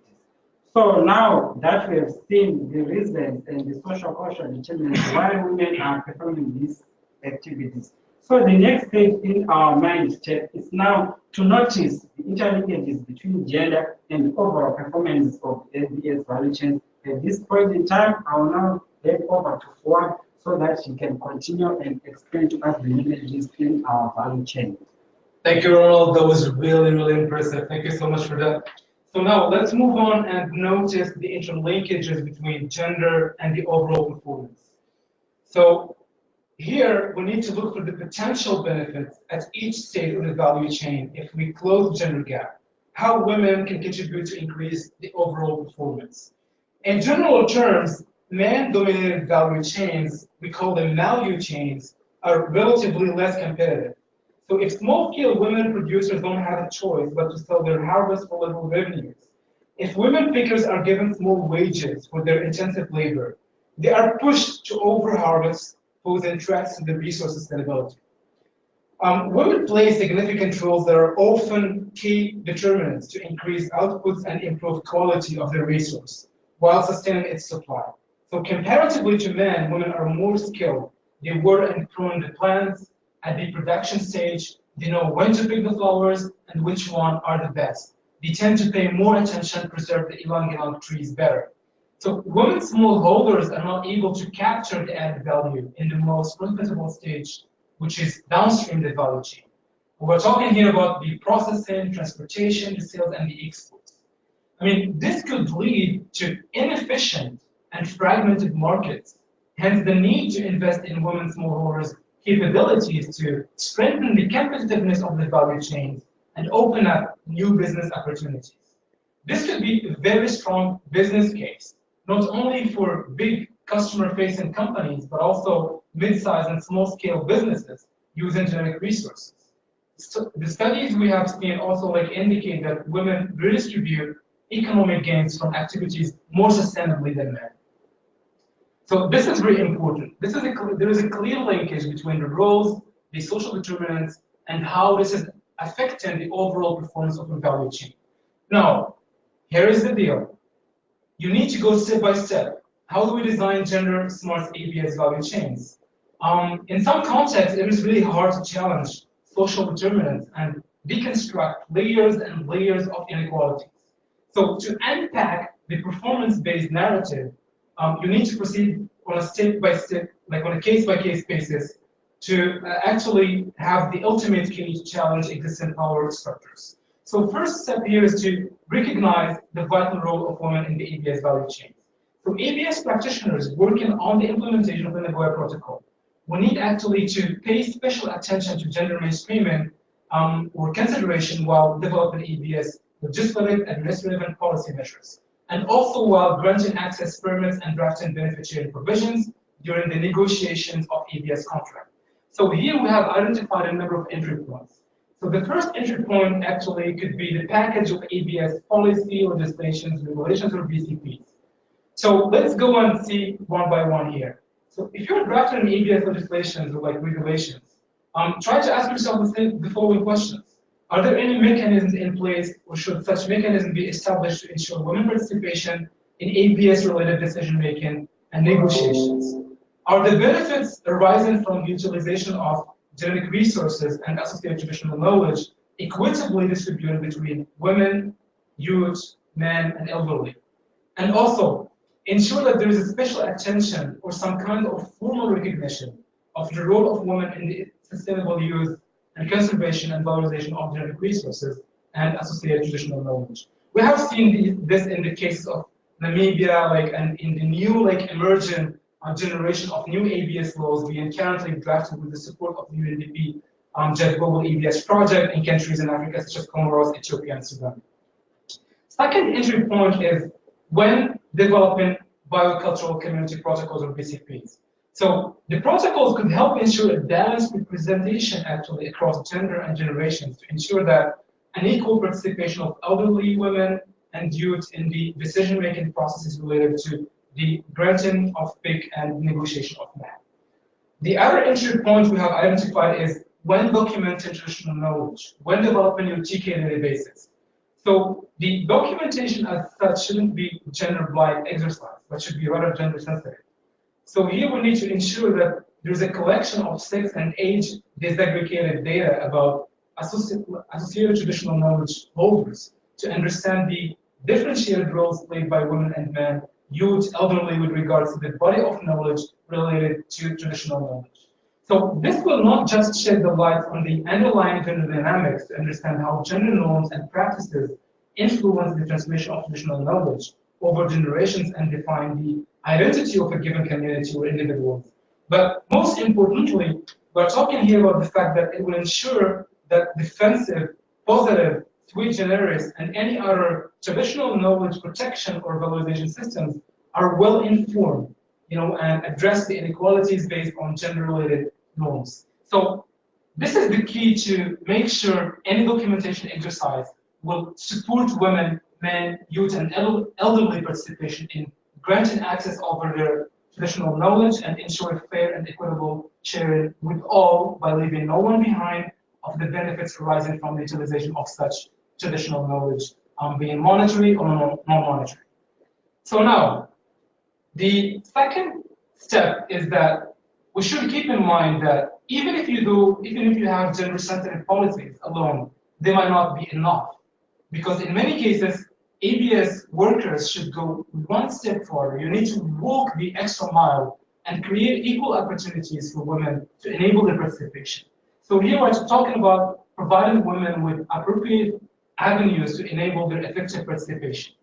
So now that we have seen the reasons and the social cultural determinants why women are performing these activities. So the next stage in our mind step is now to notice the interlinkages between gender and the overall performance of the ABS value chain. At this point in time, I will now hand over to Fuad so that she can continue and explain to us the linkages in our value chain. Thank you, Ronald. That was really, really impressive. Thank you so much for that. So now let's move on and notice the interlinkages between gender and the overall performance. So here we need to look for the potential benefits at each stage of the value chain if we close the gender gap, how women can contribute to increase the overall performance. In general terms, man-dominated value chains, we call them value chains, are relatively less competitive. So if small-scale women producers don't have a choice but to sell their harvest for little revenues, if women pickers are given small wages for their intensive labor, they are pushed to overharvest, posing threats to the resource sustainability. Women play significant roles that are often key determinants to increase outputs and improve quality of the resource while sustaining its supply. So comparatively to men, women are more skilled. They work and prune the plants at the production stage. They know when to pick the flowers and which one are the best. They tend to pay more attention to preserve the ylang-ylang trees better. So women smallholders are not able to capture the added value in the most profitable stage, which is downstream the value chain. We're talking here about the processing, transportation, the sales, and the exports. I mean, this could lead to inefficient and fragmented markets, hence the need to invest in women smallholders' capabilities to strengthen the competitiveness of the value chains and open up new business opportunities. This could be a very strong business case, not only for big customer-facing companies, but also mid-sized and small-scale businesses using genetic resources. So the studies we have seen also indicate that women redistribute economic gains from activities more sustainably than men. So this is very important. There is a clear linkage between the roles, the social determinants, and how this is affecting the overall performance of the value chain. Now, here is the deal. You need to go step by step. How do we design gender-smart ABS value chains? In some contexts, it is really hard to challenge social determinants and deconstruct layers and layers of inequalities. So to unpack the performance-based narrative, you need to proceed on a step-by-step, on a case-by-case basis to actually have the ultimate key to challenge existing power structures. So first step here is to recognize the vital role of women in the ABS value chain. So ABS practitioners working on the implementation of the Nagoya Protocol, we need actually to pay special attention to gender mainstreaming or consideration while developing ABS legislative, administrative, and policy measures, and also while granting access permits and drafting benefit sharing provisions during the negotiations of ABS contract. So here we have identified a number of entry points. So the first entry point actually could be the package of ABS policy, legislations, regulations, or BCPs. So let's go and see one by one here. So if you're drafting an ABS legislations or like regulations, try to ask yourself the following questions. Are there any mechanisms in place, or should such mechanisms be established to ensure women participation in ABS-related decision-making and negotiations? Are the benefits arising from the utilization of genetic resources and associated traditional knowledge equitably distributed between women, youth, men, and elderly? And also, ensure that there is a special attention or some kind of formal recognition of the role of women in the sustainable use and conservation and valorization of genetic resources and associated traditional knowledge. We have seen this in the case of Namibia, and in the new, emerging generation of new ABS laws being currently drafted with the support of the UNDP-GEF Global ABS Project in countries in Africa such as Comoros, Ethiopia, and Sudan. Second entry point is when developing biocultural community protocols or BCPs. So the protocols could help ensure a balanced representation actually across gender and generations to ensure that an equal participation of elderly women and youth in the decision-making processes related to the granting of PIC and negotiation of MAP. The other entry point we have identified is when documenting traditional knowledge, when developing your TK databases. So the documentation as such shouldn't be gender-blind exercise, but should be rather gender-sensitive. So here we need to ensure that there's a collection of sex and age disaggregated data about associated traditional knowledge holders to understand the differentiated roles played by women and men, youth, elderly with regards to the body of knowledge related to traditional knowledge. So this will not just shed the light on the underlying gender dynamics to understand how gender norms and practices influence the transmission of traditional knowledge over generations and define the identity of a given community or individuals. But most importantly, we're talking here about the fact that it will ensure that defensive, positive, sui generis, and any other traditional knowledge protection or valorization systems are well informed, and address the inequalities based on gender-related norms. So this is the key to make sure any documentation exercise will support women, men, youth, and elderly participation in granting access over their traditional knowledge and ensure fair and equitable sharing with all by leaving no one behind of the benefits arising from the utilization of such traditional knowledge, being monetary or non-monetary. So now, the second step is that we should keep in mind that even if you have gender-sensitive policies alone, they might not be enough. Because in many cases, ABS workers should go one step further. You need to walk the extra mile and create equal opportunities for women to enable their participation. So here we're talking about providing women with appropriate avenues to enable their effective participation.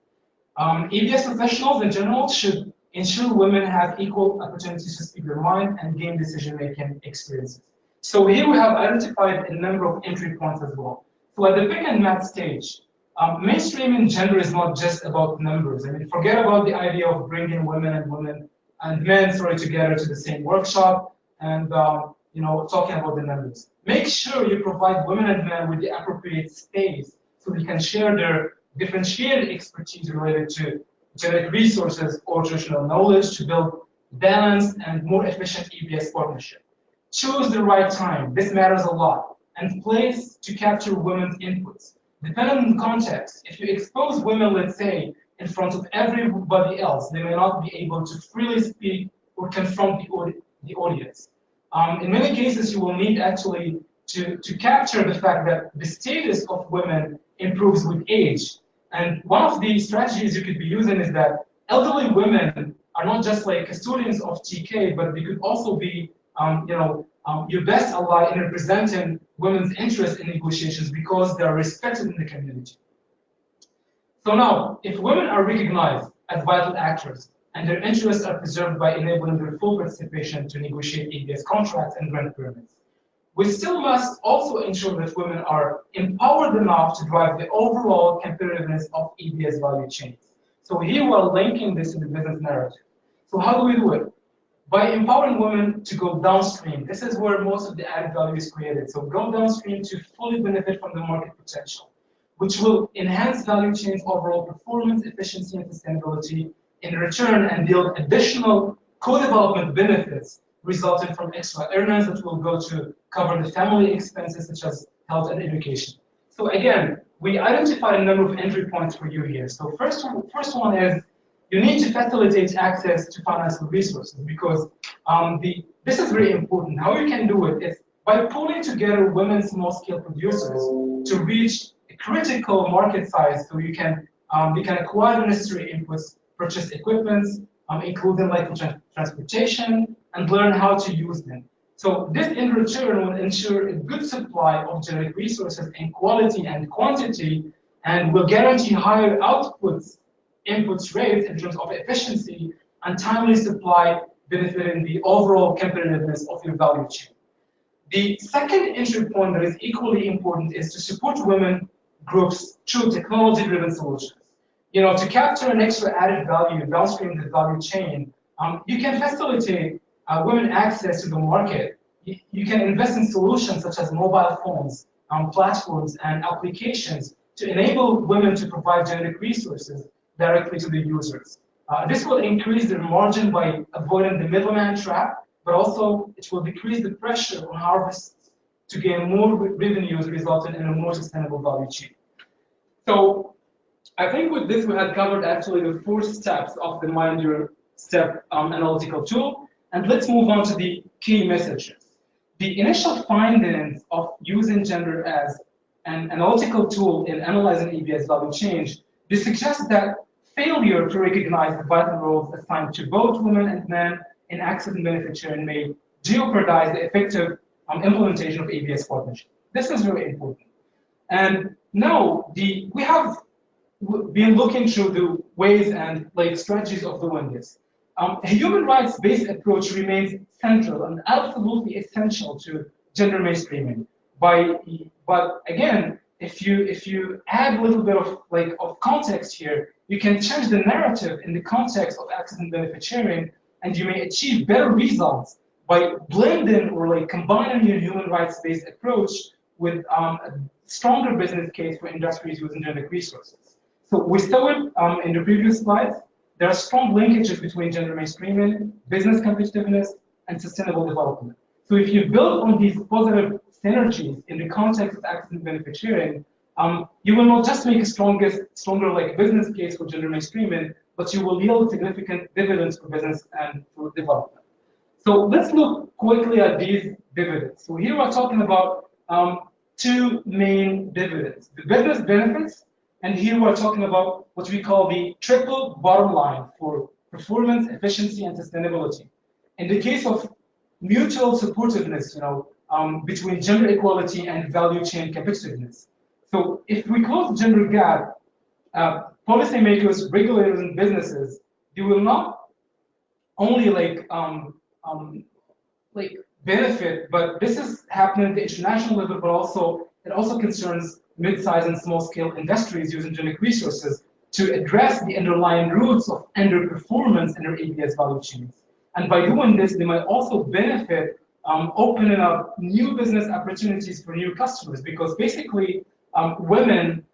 ABS professionals in general should ensure women have equal opportunities to speak their mind and gain decision-making experiences. So here we have identified a number of entry points as well. So at the pick and match stage, mainstreaming gender is not just about numbers. I mean, forget about the idea of bringing women and men together to the same workshop and talking about the numbers. Make sure you provide women and men with the appropriate space so they can share their differentiated expertise related to genetic resources or traditional knowledge to build balanced and more efficient EBS partnership. Choose the right time. This matters a lot. And place to capture women's inputs. Depending on the context, if you expose women, let's say, in front of everybody else, they may not be able to freely speak or confront the audience. In many cases, you will need actually to capture the fact that the status of women improves with age. And one of the strategies you could be using is that elderly women are not just like custodians of TK, but they could also be, your best ally in representing women's interests in negotiations because they are respected in the community. So now, if women are recognized as vital actors and their interests are preserved by enabling their full participation to negotiate ABS contracts and grant permits, we still must also ensure that women are empowered enough to drive the overall competitiveness of ABS value chains. So here we're linking this to the business narrative. So how do we do it? By empowering women to go downstream. This is where most of the added value is created. So go downstream to fully benefit from the market potential, which will enhance value chains' overall performance, efficiency, and sustainability in return, and build additional co-development benefits resulting from extra earnings that will go to cover the family expenses such as health and education. So again, we identified a number of entry points for you here. So first one is you need to facilitate access to financial resources, because this is very important. How you can do it is by pulling together women small-scale producers to reach a critical market size, so you can acquire the necessary inputs, purchase equipment, including like transportation, and learn how to use them. So this in return will ensure a good supply of generic resources in quality and quantity, and will guarantee higher inputs rates in terms of efficiency and timely supply, benefiting the overall competitiveness of your value chain. The second entry point that is equally important is to support women groups through technology-driven solutions. To capture an extra added value downstream the value chain, you can facilitate women access to the market. You can invest in solutions such as mobile phones, platforms, and applications to enable women to provide generic resources directly to the users. This will increase their margin by avoiding the middleman trap, but also it will decrease the pressure on harvests to gain more revenues, resulting in a more sustainable value chain. So I think with this we had covered actually the 4 steps of the Mind Your Step analytical tool, and let's move on to the key messages. The initial findings of using gender as an analytical tool in analyzing ABS value change, they suggest that failure to recognize the vital roles assigned to both women and men in access and benefit sharing may jeopardize the effective implementation of ABS partnership. This is very important. And now we have been looking through the ways and strategies of doing this. A human rights-based approach remains central and absolutely essential to gender mainstreaming. But again, if you add a little bit of context here, you can change the narrative in the context of access and benefit sharing, and you may achieve better results by blending or combining your human rights-based approach with a stronger business case for industries using generic resources. So we saw it in the previous slides. There are strong linkages between gender mainstreaming, business competitiveness, and sustainable development. So if you build on these positive synergies in the context of access and benefit sharing, you will not just make a stronger business case for gender mainstreaming, but you will yield significant dividends for business and for development. So let's look quickly at these dividends. So here we're talking about 2 main dividends: the business benefits, and here we're talking about what we call the triple bottom line for performance, efficiency, and sustainability. In the case of mutual supportiveness, between gender equality and value chain competitiveness. So if we close the gender gap, policymakers, regulators, and businesses, they will not only benefit, but this is happening at the international level, but it also concerns mid-sized and small-scale industries using generic resources to address the underlying roots of underperformance in their ABS value chains. And by doing this, they might also benefit opening up new business opportunities for new customers, because basically women,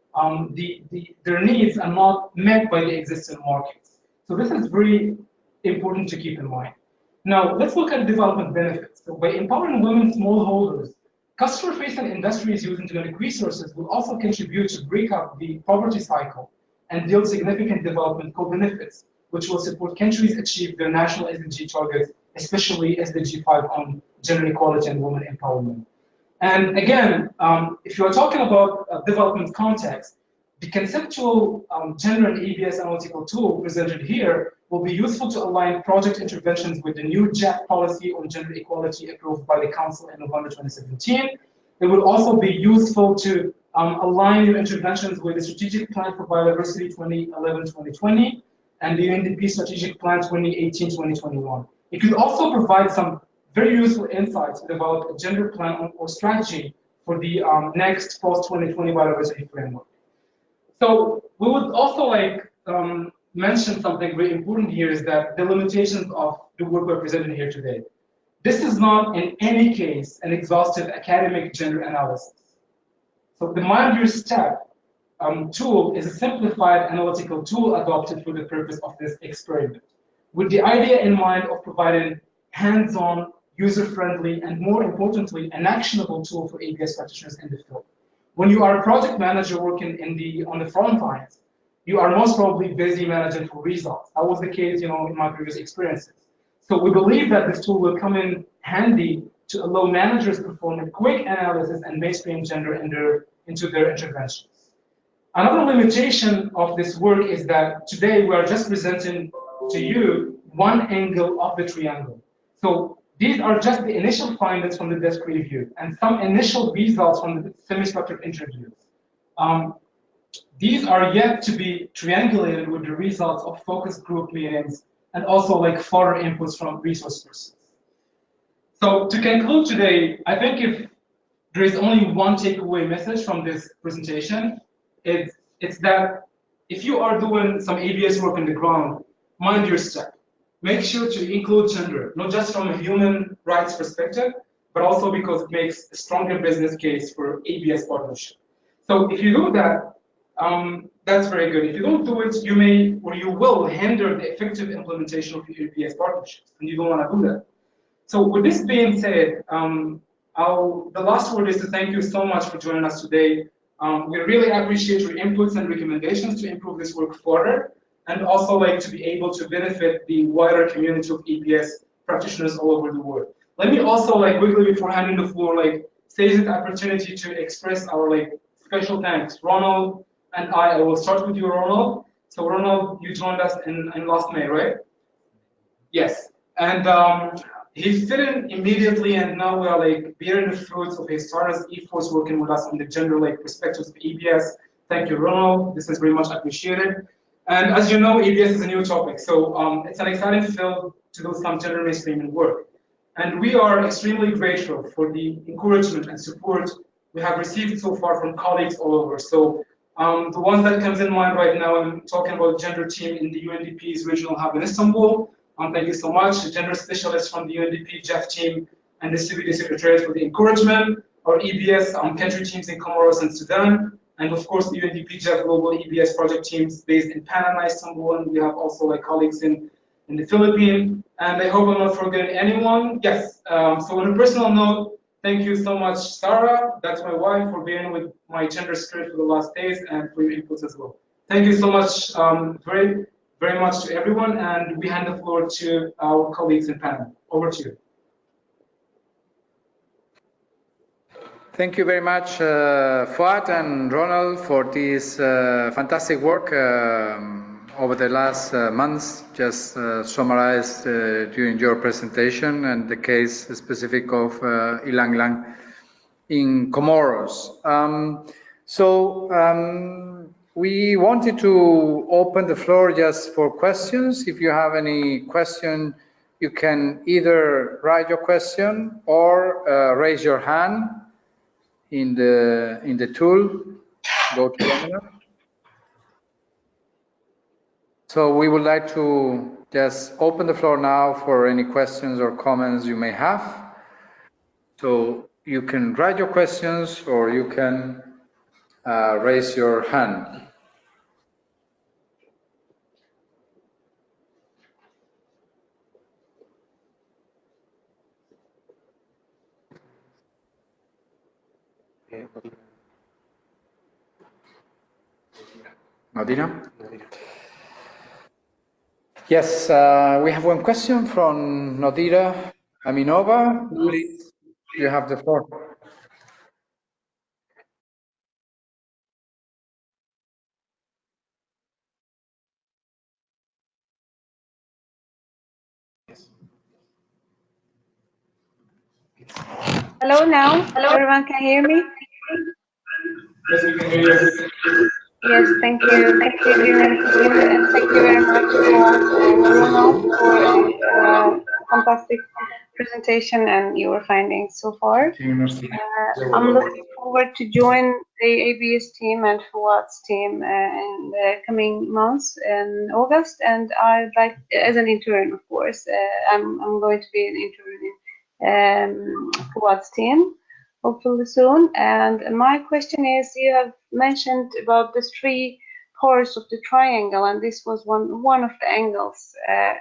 their needs are not met by the existing markets. So this is very important to keep in mind. Now, let's look at development benefits. So by empowering women smallholders, customer-facing industries using generic resources will also contribute to break up the poverty cycle and yield significant development co-benefits, which will support countries achieve their national SDG targets, especially SDG 5 on gender equality and women empowerment. And again, if you are talking about development context, the conceptual gender and ABS analytical tool presented here will be useful to align project interventions with the new GEF policy on gender equality approved by the Council in November 2017. It will also be useful to align your interventions with the Strategic Plan for Biodiversity 2011-2020 and the UNDP Strategic Plan 2018-2021. It could also provide some very useful insights to develop a gender plan or strategy for the next post-2020 biodiversity framework. So we would also mention something very important here is that the limitations of the work we're presenting here today. This is not in any case an exhaustive academic gender analysis. So the Mind Your Step tool is a simplified analytical tool adopted for the purpose of this experiment, with the idea in mind of providing hands-on, user-friendly, and more importantly, an actionable tool for ABS practitioners in the field. When you are a project manager working on the front lines, you are most probably busy managing for results. That was the case, in my previous experiences. So we believe that this tool will come in handy to allow managers to perform a quick analysis and mainstream gender into their interventions. Another limitation of this work is that today we are just presenting to you one angle of the triangle. So these are just the initial findings from the desk review and some initial results from the semi-structured interviews. These are yet to be triangulated with the results of focus group meetings and also further inputs from resource persons. So to conclude today, I think if there is only one takeaway message from this presentation, it's that if you are doing some ABS work on the ground, mind your step. Make sure to include gender, not just from a human rights perspective, but also because it makes a stronger business case for ABS partnership. So if you do that, that's very good. If you don't do it, you may or you will hinder the effective implementation of your ABS partnerships, and you don't want to do that. So with this being said, the last word is to thank you so much for joining us today. We really appreciate your inputs and recommendations to improve this work further, and also to be able to benefit the wider community of ABS practitioners all over the world. Let me also quickly before handing the floor seize the opportunity to express our special thanks. Ronald and I will start with you, Ronald. So Ronald, you joined us in last May, right? Yes, and he fit in immediately, and now we are bearing the fruits of his tireless efforts working with us on the gender perspectives of ABS. Thank you, Ronald. This is very much appreciated. And as you know, ABS is a new topic, so it's an exciting field to do some gender mainstreaming work. And we are extremely grateful for the encouragement and support we have received so far from colleagues all over. So the one that comes in mind right now, I'm talking about the gender team in the UNDP's regional hub in Istanbul. Thank you so much. The gender specialists from the UNDP-GEF team and the CBD Secretariat for the encouragement. Our EBS country teams in Comoros and Sudan. And of course, the UNDP-GEF Global ABS Project teams based in Panama, Istanbul, and we have also colleagues in the Philippines. And I hope I'm not forgetting anyone. Yes. So on a personal note, thank you so much, Sarah. That's my wife, for being with my gender spirit for the last days and for your inputs as well. Thank you so much, very much to everyone, and we hand the floor to our colleagues in Panama. Over to you. Thank you very much, Fuad and Ronald, for this fantastic work over the last months, just summarized during your presentation, and the case specific of Ilang Ilang in Comoros. We wanted to open the floor just for questions. If you have any question, you can either write your question or raise your hand in the tool. Go to webinar. So we would like to just open the floor now for any questions or comments you may have. So you can write your questions or you can raise your hand. Nadina? Yes, we have one question from Nadira Aminova. Please, you have the floor. Hello now, everyone can hear me? Yes, we can hear you. Yes, thank you. Thank you, and thank you very much for Ronald for a fantastic presentation and your findings so far. I'm looking forward to join the ABS team and Fuad's team in the coming months in August, and I'd like, as an intern, of course, I'm going to be an intern in Fuad's team, hopefully soon. And my question is, you have mentioned about the three parts of the triangle, and this was one of the angles,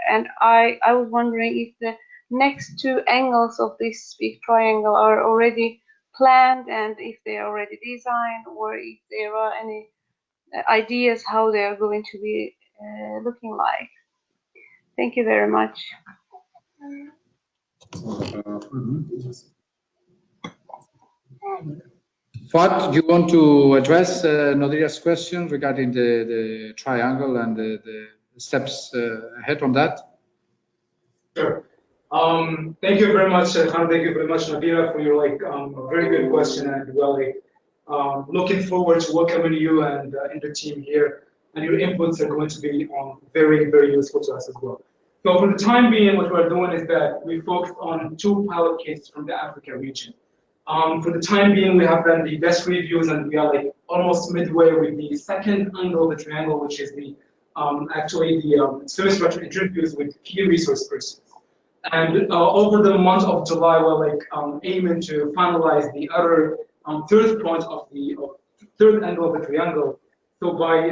and I was wondering if the next two angles of this big triangle are already planned, and if they are already designed, or if there are any ideas how they are going to be looking like. Thank you very much. Fuad, do you want to address Nadira's question regarding the triangle and the steps ahead on that? Sure. Thank you very much, Khan. Thank you very much, Nadira, for your very good question, and looking forward to welcoming you and the team here. And your inputs are going to be very, very useful to us as well. So for the time being, what we're doing is that we focused on two pilot cases from the Africa region. For the time being, we have done the desk reviews, and we are almost midway with the second angle of the triangle, which is the semi-structured interviews with key resource persons. And over the month of July, we're aiming to finalize the other third point of the third angle of the triangle. So by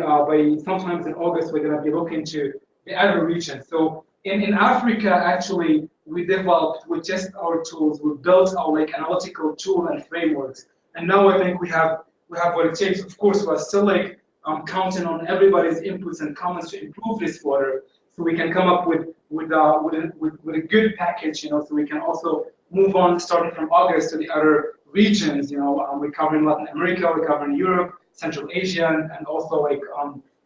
sometimes in August, we're going to be looking to the other regions. So in Africa, actually, we developed with just our tools. We built our analytical tool and frameworks. And now I think we have what it takes. Of course, we're still counting on everybody's inputs and comments to improve this water, so we can come up with a good package, so we can also move on starting from August to the other regions. We're covering Latin America, we're covering Europe, Central Asia, and also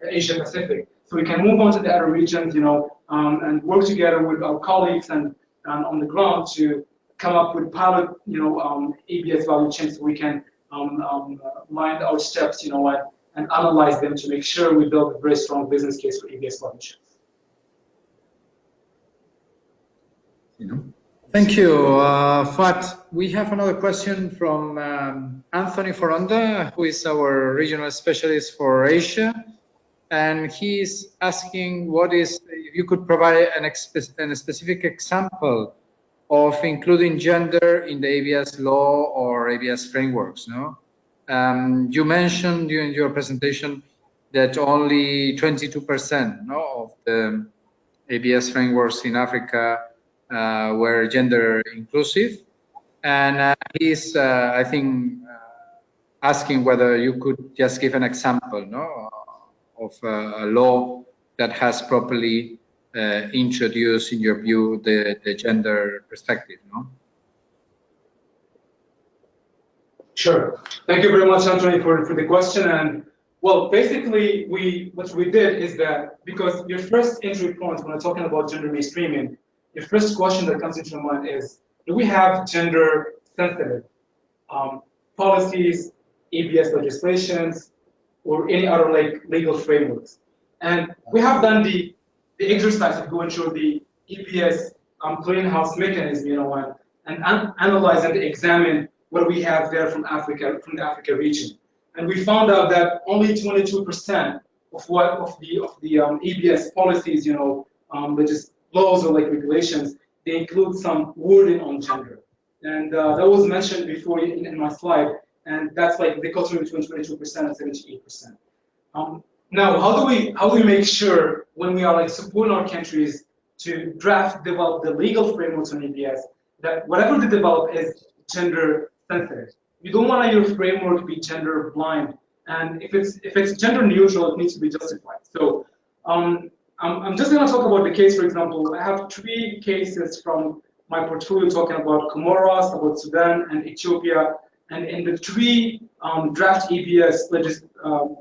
Asia Pacific. So we can move on to the other regions, and work together with our colleagues and on the ground to come up with pilot, ABS value chains, so we can line our steps, and analyze them to make sure we build a very strong business case for ABS value chains. Thank you, Fuad. We have another question from Anthony Foronda, who is our regional specialist for Asia, and he's asking if you could provide a specific example of including gender in the ABS law or ABS frameworks. You mentioned during your presentation that only 22% of the ABS frameworks in Africa were gender inclusive, and he's I think asking whether you could just give an example of a law that has properly introduced, in your view, the gender perspective. Sure. Thank you very much, Anthony, for the question. And well, basically, what we did is that, because your first entry point when we're talking about gender mainstreaming, your first question that comes into your mind is, do we have gender sensitive policies, ABS legislations, or any other legal frameworks? And we have done the exercise of going through the ABS clearinghouse mechanism, and analyze and examine what we have there from Africa, from the Africa region. And we found out that only 22% of the ABS policies, just laws or regulations, they include some wording on gender. And that was mentioned before in my slide, and that's the dichotomy between 22% and 78%. Now, how do we make sure when we are supporting our countries to develop the legal frameworks on ABS, that whatever they develop is gender sensitive? You don't want your framework to be gender blind, and if it's gender neutral, it needs to be justified. So I'm just going to talk about the case. For example, I have 3 cases from my portfolio talking about Comoros, about Sudan, and Ethiopia. And in the 3 draft ABS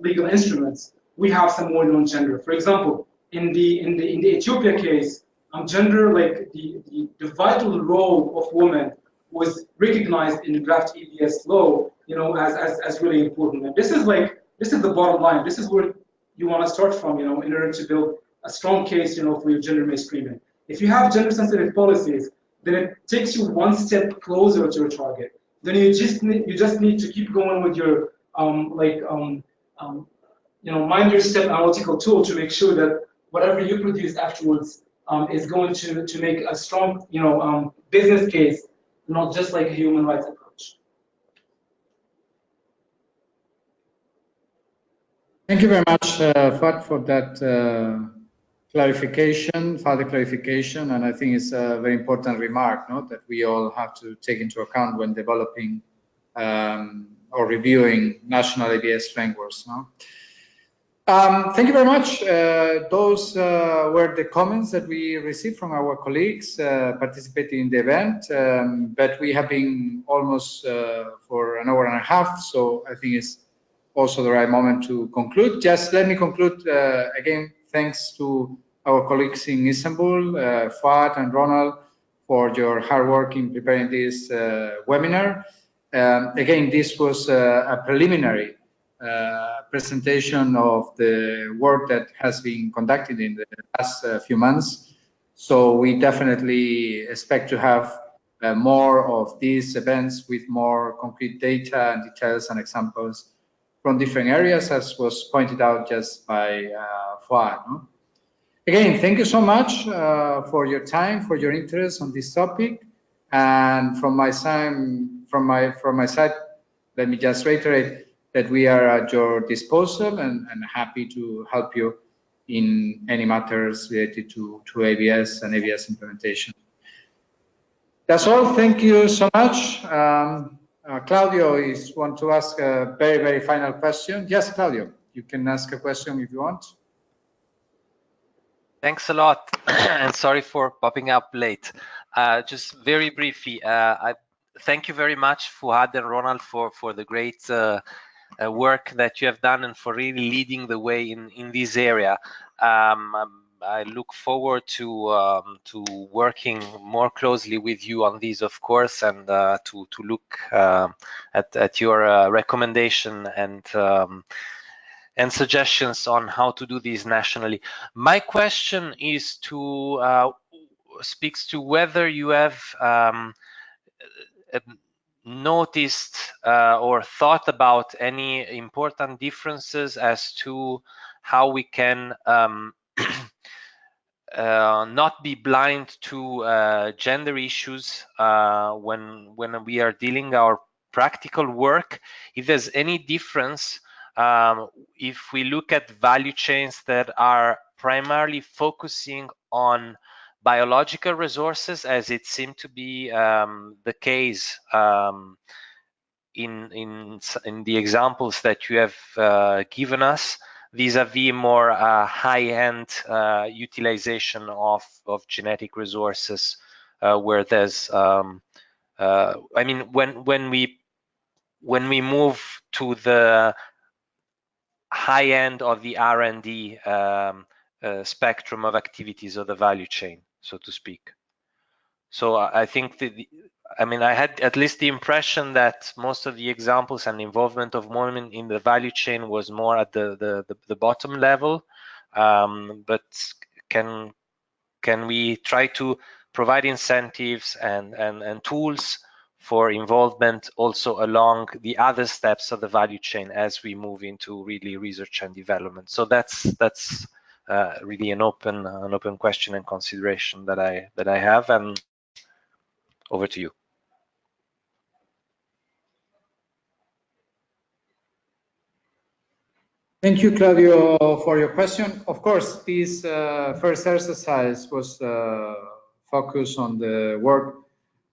legal instruments, we have some wording on gender. For example, in the Ethiopia case, gender, the vital role of women, was recognized in the draft ABS law, as really important. And this is the bottom line. This is where you want to start from, in order to build a strong case, for your gender mainstreaming. If you have gender-sensitive policies, then it takes you one step closer to your target. Then you just need to keep going with your mind your step analytical tool to make sure that whatever you produce afterwards is going to make a strong business case, not just like a human rights approach. Thank you very much, Fat, for that further clarification, and I think it's a very important remark, no, that we all have to take into account when developing or reviewing national ABS frameworks. No? Thank you very much. Those were the comments that we received from our colleagues participating in the event, but we have been almost for an hour and a half, so I think it's also the right moment to conclude. Just let me conclude again, thanks to our colleagues in Istanbul, Fuad and Ronald, for your hard work in preparing this webinar. Again, this was a preliminary presentation of the work that has been conducted in the last few months. So we definitely expect to have more of these events with more concrete data and details and examples from different areas, as was pointed out just by Fuad. No? Again, thank you so much for your time, for your interest on this topic. And from my side, let me just reiterate that we are at your disposal and happy to help you in any matters related to ABS and ABS implementation. That's all. Thank you so much. Claudio want to ask a very, very final question. Yes, Claudio, you can ask a question if you want. Thanks a lot, and sorry for popping up late. Just very briefly, I thank you very much, Fuad and Ronald, for the great work that you have done and for really leading the way in this area. I look forward to working more closely with you on these, of course, and to look at your recommendation and suggestions on how to do these nationally. My question is speaks to whether you have noticed or thought about any important differences as to how we can not be blind to gender issues when we are dealing our practical work. If there's any difference, if we look at value chains that are primarily focusing on biological resources, as it seemed to be the case in the examples that you have given us, vis-a-vis more high-end utilization of genetic resources, where there's, I mean, when we move to the high end of the R&D spectrum of activities of the value chain, so to speak. So I think I had at least the impression that most of the examples and involvement of women in the value chain was more at the bottom level, but can we try to provide incentives and tools for involvement also along the other steps of the value chain as we move into really research and development? So that's really an open question and consideration that I have. And over to you. Thank you, Claudio, for your question. Of course, this first exercise was focused on the work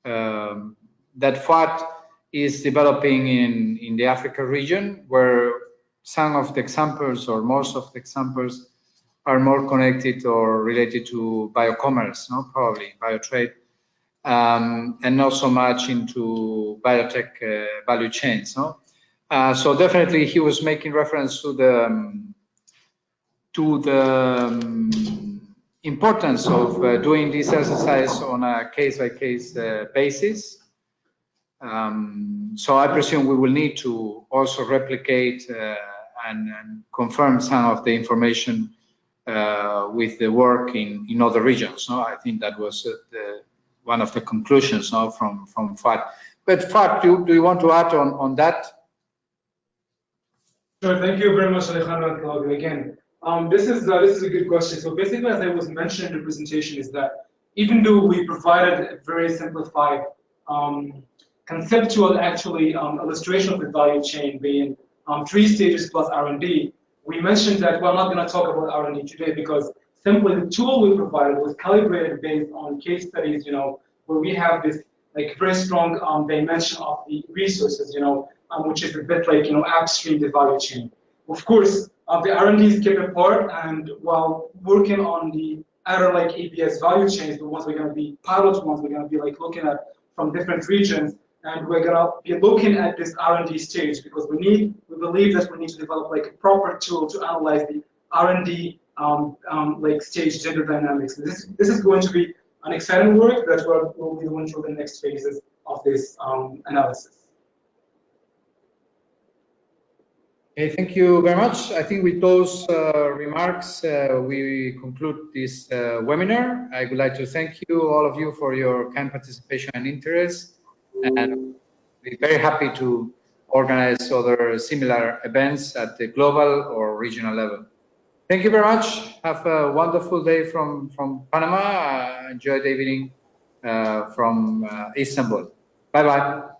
that FAT is developing in the Africa region, where some of the examples or most of the examples are more connected or related to biocommerce, no, probably biotrade, and not so much into biotech value chains, no. So definitely, he was making reference to the importance of doing this exercise on a case-by-case basis. So I presume we will need to also replicate and confirm some of the information with the work in other regions. No, I think that was one of the conclusions now from Fat. But Fat, do you want to add on that? Sure. Thank you very much, Alejandro and Claudio. Again, this is a good question. So basically, as I was mentioning in the presentation, is that even though we provided a very simplified conceptual, actually, illustration of the value chain being 3 stages plus R&D, we mentioned that we're not going to talk about R&D today because simply the tool we provided was calibrated based on case studies, where we have this like very strong dimension of the resources, which is a bit like, upstream the value chain. Of course, the R&D is kept apart, and while working on the other like ABS value chains, the ones we're going to be pilot ones, we're going to be like looking at from different regions, and we're going to be looking at this R&D stage because we believe that we need to develop like a proper tool to analyze the R&D like stage gender dynamics. This is going to be an exciting work that we'll be doing through the next phases of this analysis. Okay, thank you very much. I think with those remarks, we conclude this webinar. I would like to thank you, all of you, for your kind participation and interest. And we're very happy to organize other similar events at the global or regional level. Thank you very much. Have a wonderful day from Panama. Enjoy the evening from Istanbul. Bye-bye.